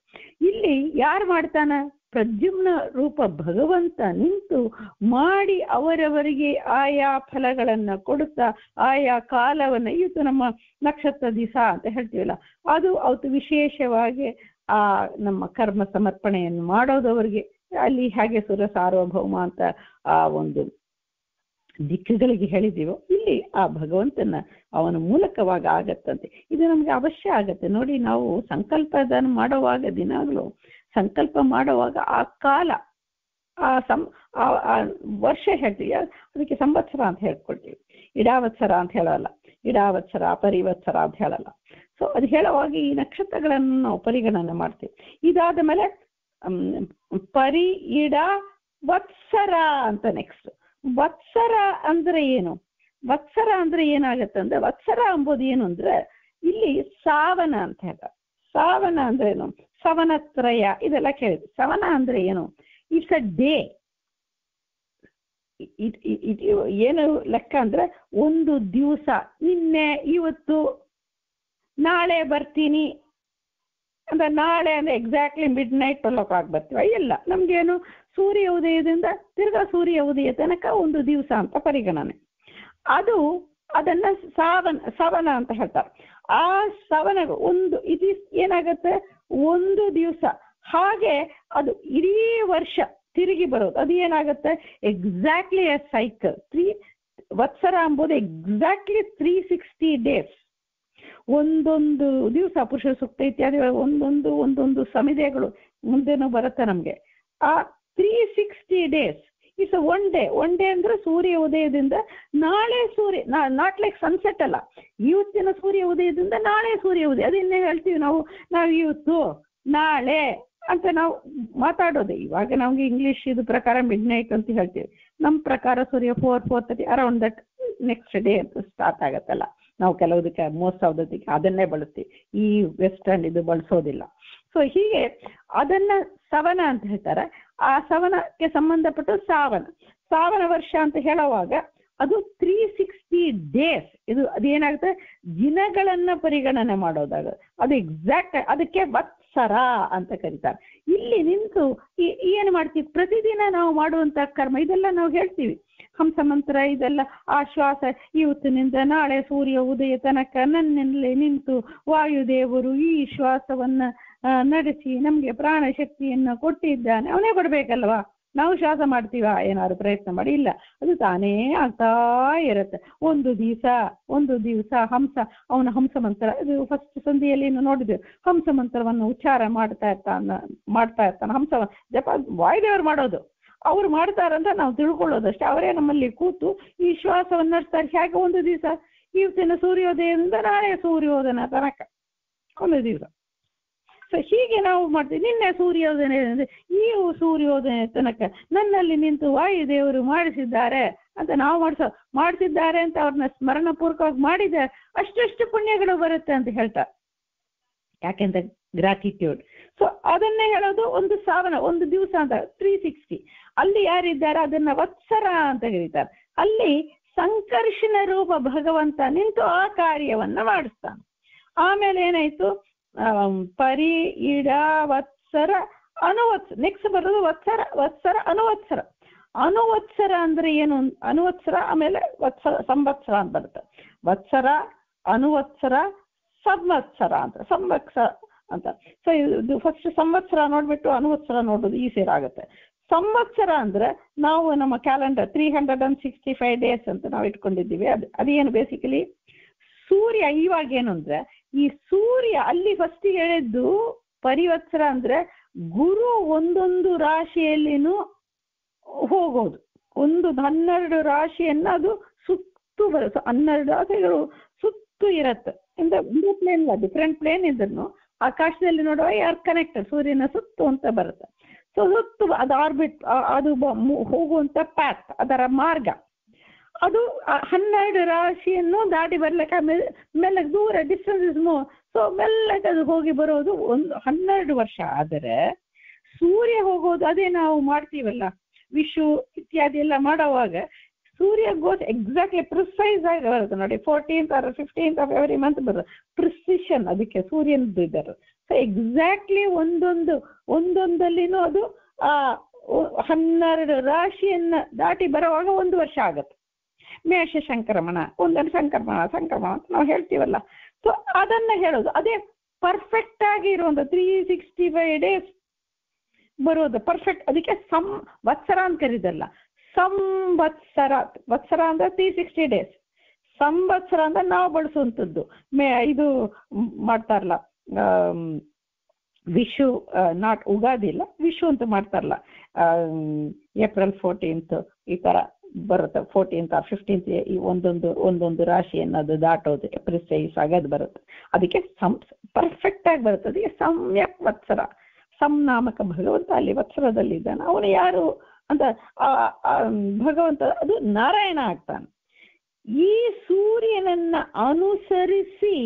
ಇಲ್ಲಿ ಯಾರು ಮಾಡ್ತಾನ? ಪ್ರದ್ಯುಮ್ನ ರೂಪ ಭಗವಂತ ನಿಂತು ಮಾಡಿ ಅವರವರಿಗೆ ಆಯಾ ಫಲಗಳನ್ನ ಕೊಡುತ್ತಾ ಆಯಾ ಕಾಲವನ್ನ, ಇವತ್ತು ನಮ್ಮ ನಕ್ಷತ್ರ ದಿವಸ ಅಂತ ಹೇಳ್ತೀವಲ್ಲ, ಅದು ಅವತ್ತು ವಿಶೇಷವಾಗಿ ಆ ನಮ್ಮ ಕರ್ಮ ಸಮರ್ಪಣೆಯನ್ನು ಮಾಡೋದವರಿಗೆ ಅಲ್ಲಿ ಹೇಗೆ ಸುರ ಸಾರ್ವಭೌಮ ಅಂತ ಆ ಒಂದು ದಿಕ್ಕುಗಳಿಗೆ ಹೇಳಿದೀವೋ, ಇಲ್ಲಿ ಆ ಭಗವಂತನ ಅವನ ಮೂಲಕವಾಗಿ ಆಗತ್ತಂತೆ. ಇದು ನಮ್ಗೆ ಅವಶ್ಯ ಆಗತ್ತೆ. ನೋಡಿ, ನಾವು ಸಂಕಲ್ಪದನ್ನು ಮಾಡುವಾಗ ದಿನಾಗ್ಲೂ ಸಂಕಲ್ಪ ಮಾಡುವಾಗ ಆ ಕಾಲ, ಆ ವರ್ಷ ಹೇಳ್ತೀವಿ, ಅದಕ್ಕೆ ಸಂವತ್ಸರ ಅಂತ ಹೇಳ್ಕೊಳ್ತೀವಿ. ಇಡಾವತ್ಸರ ಅಂತ ಹೇಳಲ್ಲ, ಇಡಾವತ್ಸರ ಪರಿವತ್ಸರ ಅಂತ ಹೇಳಲ್ಲ. ಸೊ ಅದು ಹೇಳುವಾಗ ಈ ನಕ್ಷತ್ರಗಳನ್ನು ನಾವು ಪರಿಗಣನೆ ಮಾಡ್ತೀವಿ. ಇದಾದ ಮೇಲೆ ಪರಿ ಇಡ ವತ್ಸರ ಅಂತ ನೆಕ್ಸ್ಟ್. ವತ್ಸರ ಅಂದ್ರೆ ಏನು? ವತ್ಸರ ಅಂದ್ರೆ ಏನಾಗತ್ತೆ ಅಂದ್ರೆ, ವತ್ಸರ ಎಂಬುದು ಏನು ಅಂದ್ರೆ ಇಲ್ಲಿ ಸಾವನ ಅಂತ ಹೇಳ. ಸಾವನ ಅಂದ್ರೆ ಏನು? ಸವನತ್ರಯ ಇದೆಲ್ಲ ಕೇಳಿದ್ವಿ. ಸವನ ಅಂದ್ರೆ ಏನು? It's a day. ಏನು ಲೆಕ್ಕ ಅಂದ್ರೆ ಒಂದು ದಿವಸ. ನಿನ್ನೆ, ಇವತ್ತು, ನಾಳೆ ಬರ್ತೀನಿ ಅಂದ್ರೆ ನಾಳೆ ಅಂದ್ರೆ ಎಕ್ಸಾಕ್ಟ್ಲಿ ಮಿಡ್-ನೈಟ್ 12 o'clock ಬರ್ತೀವ? ಇಲ್ಲ, ನಮ್ಗೇನು ಸೂರ್ಯ ಉದಯದಿಂದ ತಿರ್ಗಾ ಸೂರ್ಯ ಉದಯ ತನಕ ಒಂದು ದಿವಸ ಅಂತ ಪರಿಗಣನೆ. ಅದನ್ನ ಸವನ ಅಂತ ಹೇಳ್ತಾರೆ. ಆ ಸವನ ಒಂದು ಇದು ಏನಾಗತ್ತೆ, ಒಂದು ದಿವಸ. ಹಾಗೆ ಅದು ಇಡೀ ವರ್ಷ ತಿರುಗಿ ಬರೋದು. ಅದು ಏನಾಗುತ್ತೆ, ಎಕ್ಸಾಕ್ಟ್ಲಿ ಎ ಸೈಕಲ್. ವತ್ಸರ ಎಂಬುದು ಎಕ್ಸಾಕ್ಟ್ಲಿ 360 days. ಒಂದೊಂದು ದಿವಸ ಪುರುಷ ಸೂಕ್ತ ಇತ್ಯಾದಿ ಒಂದೊಂದು ಸಮಿತಿಗಳು ಮುಂದೆನೂ ಬರುತ್ತೆ ನಮ್ಗೆ. ಆ 360 days it's one day. One day ಅಂದ್ರೆ ಸೂರ್ಯ ಉದಯದಿಂದ ನಾಳೆ ಸೂರ್ಯ, ನಾಟ್ ಲೈಕ್ ಸನ್ಸೆಟ್ ಅಲ್ಲ, ಇವತ್ತಿನ ಸೂರ್ಯ ಉದಯದಿಂದ ನಾಳೆ ಸೂರ್ಯ ಉದಯ. ಅದನ್ನೇ ಹೇಳ್ತೀವಿ ನಾವು ಇವತ್ತು, ನಾಳೆ ಅಂತ ನಾವು ಮಾತಾಡೋದು. ಇವಾಗ ನಮ್ಗೆ ಇಂಗ್ಲಿಷ್ ಇದು ಪ್ರಕಾರ ಮಿಡ್-ನೈಟ್ ಅಂತ ಹೇಳ್ತೀವಿ. ನಮ್ಮ ಪ್ರಕಾರ ಸೂರ್ಯ 4:30 ಅರೌಂಡ್ ದಟ್ ನೆಕ್ಸ್ಟ್ ಡೇ ಅಂತ ಸ್ಟಾರ್ಟ್ ಆಗತ್ತಲ್ಲ. ನಾವು ಕೆಲವುದಕ್ಕೆ ಮೋಸ್ಟ್ ಆಫ್ ದಕ್ಕೆ ಅದನ್ನೇ ಬಳಸ್ತೀವಿ, ಈ ವೆಸ್ಟರ್ನ್ ಇದು ಬಳಸೋದಿಲ್ಲ. ಸೊ ಹೀಗೆ ಅದನ್ನ ಸವನ ಅಂತ ಹೇಳ್ತಾರೆ. ಆ ಸವನಕ್ಕೆ ಸಂಬಂಧಪಟ್ಟು ಸಾವನ ವರ್ಷ ಅಂತ ಹೇಳುವಾಗ ಅದು 360 days. ಅದೇನಾಗುತ್ತೆ, ದಿನಗಳನ್ನ ಪರಿಗಣನೆ ಮಾಡೋದಾಗ ಅದು ಎಕ್ಸಾಕ್ಟ್. ಅದಕ್ಕೆ ವತ್ಸರ ಅಂತ ಕರೀತಾರೆ. ಇಲ್ಲಿ ನಿಂತು ಏನು ಮಾಡ್ತೀವಿ, ಪ್ರತಿದಿನ ನಾವು ಮಾಡುವಂತ ಕರ್ಮ ಇದೆಲ್ಲ ನಾವು ಹೇಳ್ತೀವಿ. ಹಂಸ ಮಂತ್ರ ಇದೆಲ್ಲ, ಆಶ್ವಾಸ, ಇವತ್ತಿನಿಂದ ನಾಳೆ ಸೂರ್ಯ ಉದಯ ತನಕ ನನ್ನಲ್ಲಿ ನಿಂತು ವಾಯುದೇವರು ಈ ಶ್ವಾಸವನ್ನ ನಡೆಸಿ ನಮ್ಗೆ ಪ್ರಾಣ ಶಕ್ತಿಯನ್ನ ಕೊಟ್ಟಿದ್ದಾನೆ. ಅವನೇ ಕೊಡ್ಬೇಕಲ್ವಾ? ನಾವು ಶ್ವಾಸ ಮಾಡ್ತೀವ ಏನಾದ್ರು ಪ್ರಯತ್ನ ಮಾಡಿ? ಇಲ್ಲ, ಅದು ತಾನೇ ಆಗ್ತಾ ಇರುತ್ತೆ. ಒಂದು ದಿವಸ ಅವನ ಹಂಸ ಮಂತ್ರ, ಇದು ಫಸ್ಟ್ ಸಂಧಿಯಲ್ಲಿ ನೋಡಿದ್ವಿ. ಹಂಸ ಮಂತ್ರವನ್ನು ಉಚ್ಚಾರ ಮಾಡ್ತಾ ಇರ್ತಾನೆ. ಹಂಸ ಜಪ ವಾಯುದೇವರು ಮಾಡೋದು, ಅವ್ರು ಮಾಡ್ತಾರಂತ ನಾವು ತಿಳ್ಕೊಳ್ಳೋದಷ್ಟೇ. ಅವರೇ ನಮ್ಮಲ್ಲಿ ಕೂತು ಈ ಶ್ವಾಸವನ್ನು ನಡೆಸ್ತಾರೆ. ಹೇಗೆ? ಒಂದು ದಿವಸ, ಇವತ್ತಿನ ಸೂರ್ಯೋದಯದಿಂದ ನಾಳೆ ಸೂರ್ಯೋದಯ ತನಕ ಒಂದು ದಿವಸ. ಸೊ ಹೀಗೆ ನಾವು ಮಾಡ್ತೀವಿ. ನಿನ್ನೆ ಸೂರ್ಯೋದಯ, ಈ ಸೂರ್ಯೋದಯ ತನಕ ನನ್ನಲ್ಲಿ ನಿಂತು ವಾಯುದೇವರು ಮಾಡಿಸಿದ್ದಾರೆ ಅಂತ ನಾವು ಮಾಡಿಸಿದ್ದಾರೆ ಅಂತ ಅವ್ರನ್ನ ಸ್ಮರಣ ಪೂರ್ವಕವಾಗಿ ಮಾಡಿದ್ರೆ ಅಷ್ಟು ಪುಣ್ಯಗಳು ಬರುತ್ತೆ ಅಂತ ಹೇಳ್ತಾರೆ. ಯಾಕೆಂತ ಗ್ರಾಟಿಟ್ಯೂಡ್. ಸೊ ಅದನ್ನೇ ಹೇಳೋದು ಒಂದು ಸಾವನ, ಒಂದು ದಿವಸ ಅಂತ 360. ಅಲ್ಲಿ ಯಾರಿದ್ದಾರೆ ಅದನ್ನ ವತ್ಸರ ಅಂತ ಕರೀತಾರೆ. ಅಲ್ಲಿ ಸಂಕರ್ಷಣ ರೂಪ ಭಗವಂತ ನಿಂತು ಆ ಕಾರ್ಯವನ್ನ ಮಾಡಿಸ್ತಾನೆ. ಆಮೇಲೆ ಏನಾಯ್ತು, ಪರಿ ಇಡ ವತ್ಸರ ಅನುವತ್ಸರ. ನೆಕ್ಸ್ಟ್ ಬರೋದು ವತ್ಸರ ಅನುವತ್ಸರ. ಅನುವತ್ಸರ ಅಂದ್ರೆ ಏನು? ಅನುವತ್ಸರ ಆಮೇಲೆ ಸಂವತ್ಸರ ಅಂತ ಬರುತ್ತೆ. ವತ್ಸರ, ಅನುವತ್ಸರ, ಸಂವತ್ಸರ ಅಂತ. ಸೊ ಇದು ಫಸ್ಟ್ ಸಂವತ್ಸರ ನೋಡ್ಬಿಟ್ಟು ಅನುವತ್ಸರ ನೋಡೋದು ಈ ಸೇರಾಗುತ್ತೆ. ಸಂವತ್ಸರ ಅಂದ್ರೆ ನಾವು ನಮ್ಮ ಕ್ಯಾಲೆಂಡರ್ 365 days ಅಂತ ನಾವು ಇಟ್ಕೊಂಡಿದ್ದೀವಿ. ಅದೇನು ಬೇಸಿಕಲಿ ಸೂರ್ಯ. ಇವಾಗ ಏನು ಅಂದ್ರೆ ಈ ಸೂರ್ಯ ಅಲ್ಲಿ ಫಸ್ಟ್ ಹೇಳಿದ್ದು ಪರಿವತ್ಸರ ಅಂದ್ರೆ ಗುರು ಒಂದೊಂದು ರಾಶಿಯಲ್ಲಿನೂ ಹೋಗೋದು. 12 ರಾಶಿಯನ್ನ ಅದು ಸುತ್ತು ಬರುತ್ತೆ. 12 ರಾಶಿಗಳು ಸುತ್ತು ಇರತ್ತೆ. ಒಂದು ಪ್ಲೇನ್ ಇಲ್ಲ, ಡಿಫ್ರೆಂಟ್ ಪ್ಲೇನ್ ಇದ್ರೂ ಆಕಾಶದಲ್ಲಿ ನೋಡುವ ಯಾರು ಕನೆಕ್ಟೆಡ್ ಸೂರ್ಯನ ಸುತ್ತು ಅಂತ ಬರುತ್ತೆ. ಸೊ ಸುತ್ತು ಅದು ಆರ್ಬಿಟ್, ಅದು ಹೋಗುವಂತ ಪ್ಯಾತ್, ಅದರ ಮಾರ್ಗ. ಅದು 12 ರಾಶಿಯನ್ನು ದಾಟಿ ಬರ್ಲಿಕ್ಕೆ ಮೆಲ್ಲಗೆ ದೂರ ಡಿಸ್ಟೆನ್ಸ್ ಇಸ್ ಮೂವ್. ಸೊ ಮೆಲ್ಲಗೆ ಅದು ಹೋಗಿ ಬರೋದು 12 ವರ್ಷ. ಆದರೆ ಸೂರ್ಯ ಹೋಗೋದು ಅದೇ ನಾವು ಮಾಡ್ತೀವಲ್ಲ, ವಿಶು ಇತ್ಯಾದಿ ಎಲ್ಲ ಮಾಡುವಾಗ ಸೂರ್ಯ ಗೋಸ್ ಎಕ್ಸಾಕ್ಟ್ಲಿ ಪ್ರಿಸೈಸ್ ಆಗಿ ಬರುತ್ತೆ ನೋಡಿ. 14th or 15th of every month ಬರುತ್ತೆ. ಪ್ರಿಸಿಷನ್ ಅದಕ್ಕೆ ಸೂರ್ಯನದ್ದು ಇದ್ದಾರೆ. ಸೊ ಎಕ್ಸಾಕ್ಟ್ಲಿ ಒಂದೊಂದಲ್ಲಿನೂ ಅದು 12 ರಾಶಿಯನ್ನ ದಾಟಿ ಬರುವಾಗ 1 ವರ್ಷ ಆಗತ್ತೆ. ಮೇಷ ಸಂಕ್ರಮಣ, ಒಂದೊಂದು ಸಂಕ್ರಮಣ ಅಂತ ನಾವು ಹೇಳ್ತೀವಲ್ಲ. ಸೊ ಅದನ್ನ ಹೇಳೋದು ಅದೇ ಪರ್ಫೆಕ್ಟ್ ಆಗಿ ಇರುವಂತ 365 ಡೇಸ್ ಬರೋದು ಪರ್ಫೆಕ್ಟ್. ಅದಕ್ಕೆ ಸಂವತ್ಸರ ಅಂತ ಕರೀದಲ್ಲ, ಸಂವತ್ಸರ. ವತ್ಸರ ಅಂದ್ರೆ 360 ಡೇಸ್. ಸಂವತ್ಸರ ಅಂದ್ರೆ ನಾವು ಬಳಸುವಂಥದ್ದು. ಇದು ಮಾಡ್ತಾರಲ್ಲ ವಿಶು, ನಾಟ್ ಉಗಾದಿ ಇಲ್ಲ, ವಿಶು ಅಂತ ಮಾಡ್ತಾರಲ್ಲ, April 14th ಈ ತರ ಬರುತ್ತೆ. 14th or 15th ಈ ಒಂದೊಂದು ರಾಶಿಯನ್ನು ಅದು ದಾಟೋದು ಪ್ರಿಸೈಸ್ ಆಗೋದು ಬರುತ್ತೆ. ಅದಕ್ಕೆ ಪರ್ಫೆಕ್ಟ್ ಆಗಿ ಬರುತ್ತೆ. ಅದಕ್ಕೆ ಸಮ್ಯಕ್ ವತ್ಸರ. ಸಂನಾಮಕ ಭಗವಂತ ಅಲ್ಲಿ ವತ್ಸರದಲ್ಲಿ ಇದ್ದಾನೆ. ಅವನು ಯಾರು ಅಂತ ಭಗವಂತ ಅದು ನಾರಾಯಣ ಆಗ್ತಾನೆ. ಈ ಸೂರ್ಯನನ್ನ ಅನುಸರಿಸಿ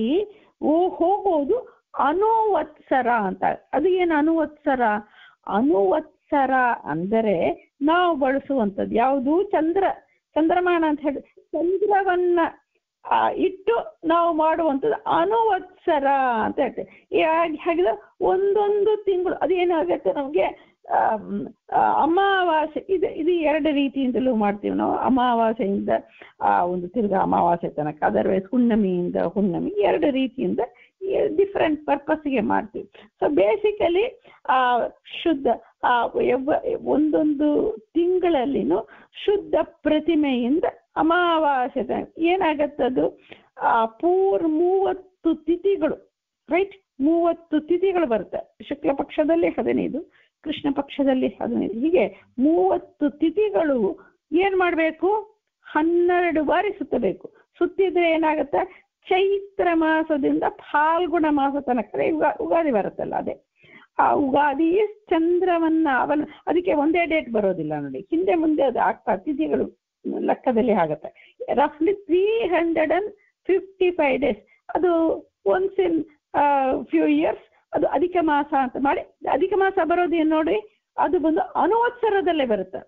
ಹೋಗೋದು ಅನುವತ್ಸರ ಅಂತ. ಅದು ಏನು ಅನುವತ್ಸರ? ಅನುವತ್ಸರ ಅಂದರೆ ನಾವು ಬಳಸುವಂಥದ್ದು ಯಾವುದು? ಚಂದ್ರಮಾನ ಅಂತ ಹೇಳಿ ಚಂದ್ರವನ್ನ ಇಟ್ಟು ನಾವು ಮಾಡುವಂಥದ್ದು ಅನುವತ್ಸರ ಅಂತ ಹೇಳ್ತೇವೆ. ಹಾಗಿದ್ರೆ ಒಂದೊಂದು ತಿಂಗಳು ಅದೇನಾಗತ್ತೆ ನಮಗೆ ಅಮಾವಾಸ್ಯೆ ಇದು 2 ರೀತಿಯಿಂದಲೂ ಮಾಡ್ತೀವಿ ನಾವು. ಅಮಾವಾಸ್ಯೆಯಿಂದ ಒಂದು ತಿರ್ಗಾ ಅಮಾವಾಸ್ಯೆ ತನಕ, ಅದರ್ವೈಸ್ ಹುಣ್ಣಿಮೆಯಿಂದ ಹುಣ್ಣಿಮೆ 2 ರೀತಿಯಿಂದ ಡಿಫ್ರೆಂಟ್ ಪರ್ಪಸ್ಗೆ ಮಾಡ್ತೀವಿ. ಸೊ ಬೇಸಿಕಲಿ ಶುದ್ಧ ಒಂದೊಂದು ತಿಂಗಳಲ್ಲಿನೂ ಶುದ್ಧ ಪ್ರತಿಮೆಯಿಂದ ಅಮಾವಾಸ್ಯೆ ತನಕ ಏನಾಗತ್ತದು 30 ತಿಥಿಗಳು, ರೈಟ್? 30 ತಿಥಿಗಳು ಬರುತ್ತೆ. ಶುಕ್ಲ ಪಕ್ಷದಲ್ಲಿ 15, ಕೃಷ್ಣ ಪಕ್ಷದಲ್ಲಿ 15, ಹೀಗೆ 30 ತಿಥಿಗಳು ಏನ್ ಮಾಡ್ಬೇಕು? 12 ಬಾರಿ ಸುತ್ತಬೇಕು. ಸುತ್ತಿದ್ರೆ ಏನಾಗತ್ತೆ? ಚೈತ್ರ ಮಾಸದಿಂದ ಫಾಲ್ಗುಣ ಮಾಸ ತನಕ ಉಗಾದಿ ಬರುತ್ತಲ್ಲ, ಅದೇ ಆ ಉಗಾದಿ ಚಂದ್ರವನ್ನ ಅದಕ್ಕೆ ಒಂದೇ ಡೇಟ್ ಬರೋದಿಲ್ಲ ನೋಡಿ, ಹಿಂದೆ ಮುಂದೆ ಅದು ಆಗ್ತಾ ತಿಥಿಗಳು ಲೆಕ್ಕದಲ್ಲಿ ಆಗತ್ತೆ. ರಫ್ಲಿ 355 ಡೇಸ್. ಅದು ಒನ್ಸ್ ಇನ್ ಫ್ಯೂ ಇಯರ್ಸ್ ಅದು ಅಧಿಕ ಮಾಸ ಅಂತ ಮಾಡಿ. ಅಧಿಕ ಮಾಸ ಬರೋದೇನು ನೋಡಿ, ಅದು ಬಂದು ಅನುವತ್ಸರದಲ್ಲೇ ಬರುತ್ತೆ,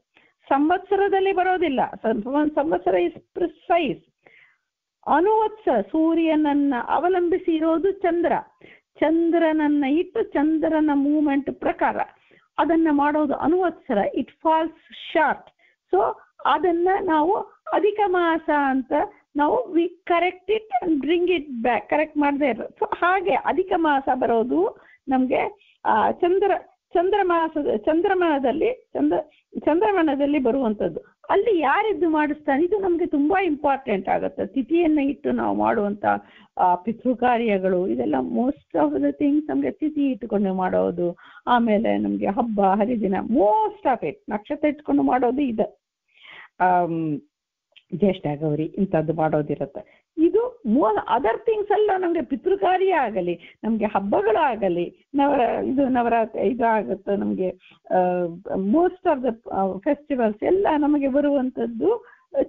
ಸಂವತ್ಸರದಲ್ಲಿ ಬರೋದಿಲ್ಲ. ಸಂವತ್ಸರ ಇಸ್ ಪ್ರಿಸೈಸ್. ಅನುವತ್ಸರ ಸೂರ್ಯನನ್ನ ಅವಲಂಬಿಸಿ ಇರೋದು ಚಂದ್ರನನ್ನ ಇಟ್ಟು ಚಂದ್ರನ ಮೂವ್ಮೆಂಟ್ ಪ್ರಕಾರ ಅದನ್ನ ಮಾಡೋದು ಅನುವತ್ಸರ. It falls short. ಸೊ ಅದನ್ನ ನಾವು ಅಧಿಕ ಮಾಸ ಅಂತ ನಾವು we correct it and bring it back, correct ಮಾಡದೇ ಇರೋದು. ಸೊ ಹಾಗೆ ಅಧಿಕ ಮಾಸ ಬರೋದು ನಮ್ಗೆ ಚಂದ್ರಮಾನದಲ್ಲಿ ಬರುವಂಥದ್ದು. ಅಲ್ಲಿ ಯಾರಿದ್ದು ಮಾಡಿಸ್ತಾನೆ, ಇದು ನಮ್ಗೆ ತುಂಬಾ ಇಂಪಾರ್ಟೆಂಟ್ ಆಗುತ್ತೆ. ತಿಥಿಯನ್ನ ಇಟ್ಟು ನಾವು ಮಾಡುವಂತ ಪಿತೃ ಕಾರ್ಯಗಳು ಇದೆಲ್ಲ ಮೋಸ್ಟ್ ಆಫ್ ದ ಥಿಂಗ್ಸ್ ನಮ್ಗೆ ತಿಥಿ ಇಟ್ಟುಕೊಂಡು ಮಾಡೋದು. ಆಮೇಲೆ ನಮ್ಗೆ ಹಬ್ಬ ಹರಿದಿನ ಮೋಸ್ಟ್ ಆಫ್ ಇಟ್ ನಕ್ಷತ್ರ ಇಟ್ಕೊಂಡು ಮಾಡೋದು ಇದೆ. ಜ್ಯೇಷ್ಠ ಗೌರಿ ಇಂಥದ್ದು ಮಾಡೋದಿರುತ್ತೆ. ಇದು ಅದರ್ ಥಿಂಗ್ಸ್ ಎಲ್ಲ ನಮ್ಗೆ ಪಿತೃ ಕಾರ್ಯ ಆಗಲಿ, ನಮ್ಗೆ ಹಬ್ಬಗಳಾಗಲಿ, ನವರಾತ್ರಿ ಇದು ಆಗುತ್ತೆ. ನಮ್ಗೆ ಮೋಸ್ಟ್ ಆಫ್ ದ ಫೆಸ್ಟಿವಲ್ಸ್ ಎಲ್ಲ ನಮಗೆ ಬರುವಂಥದ್ದು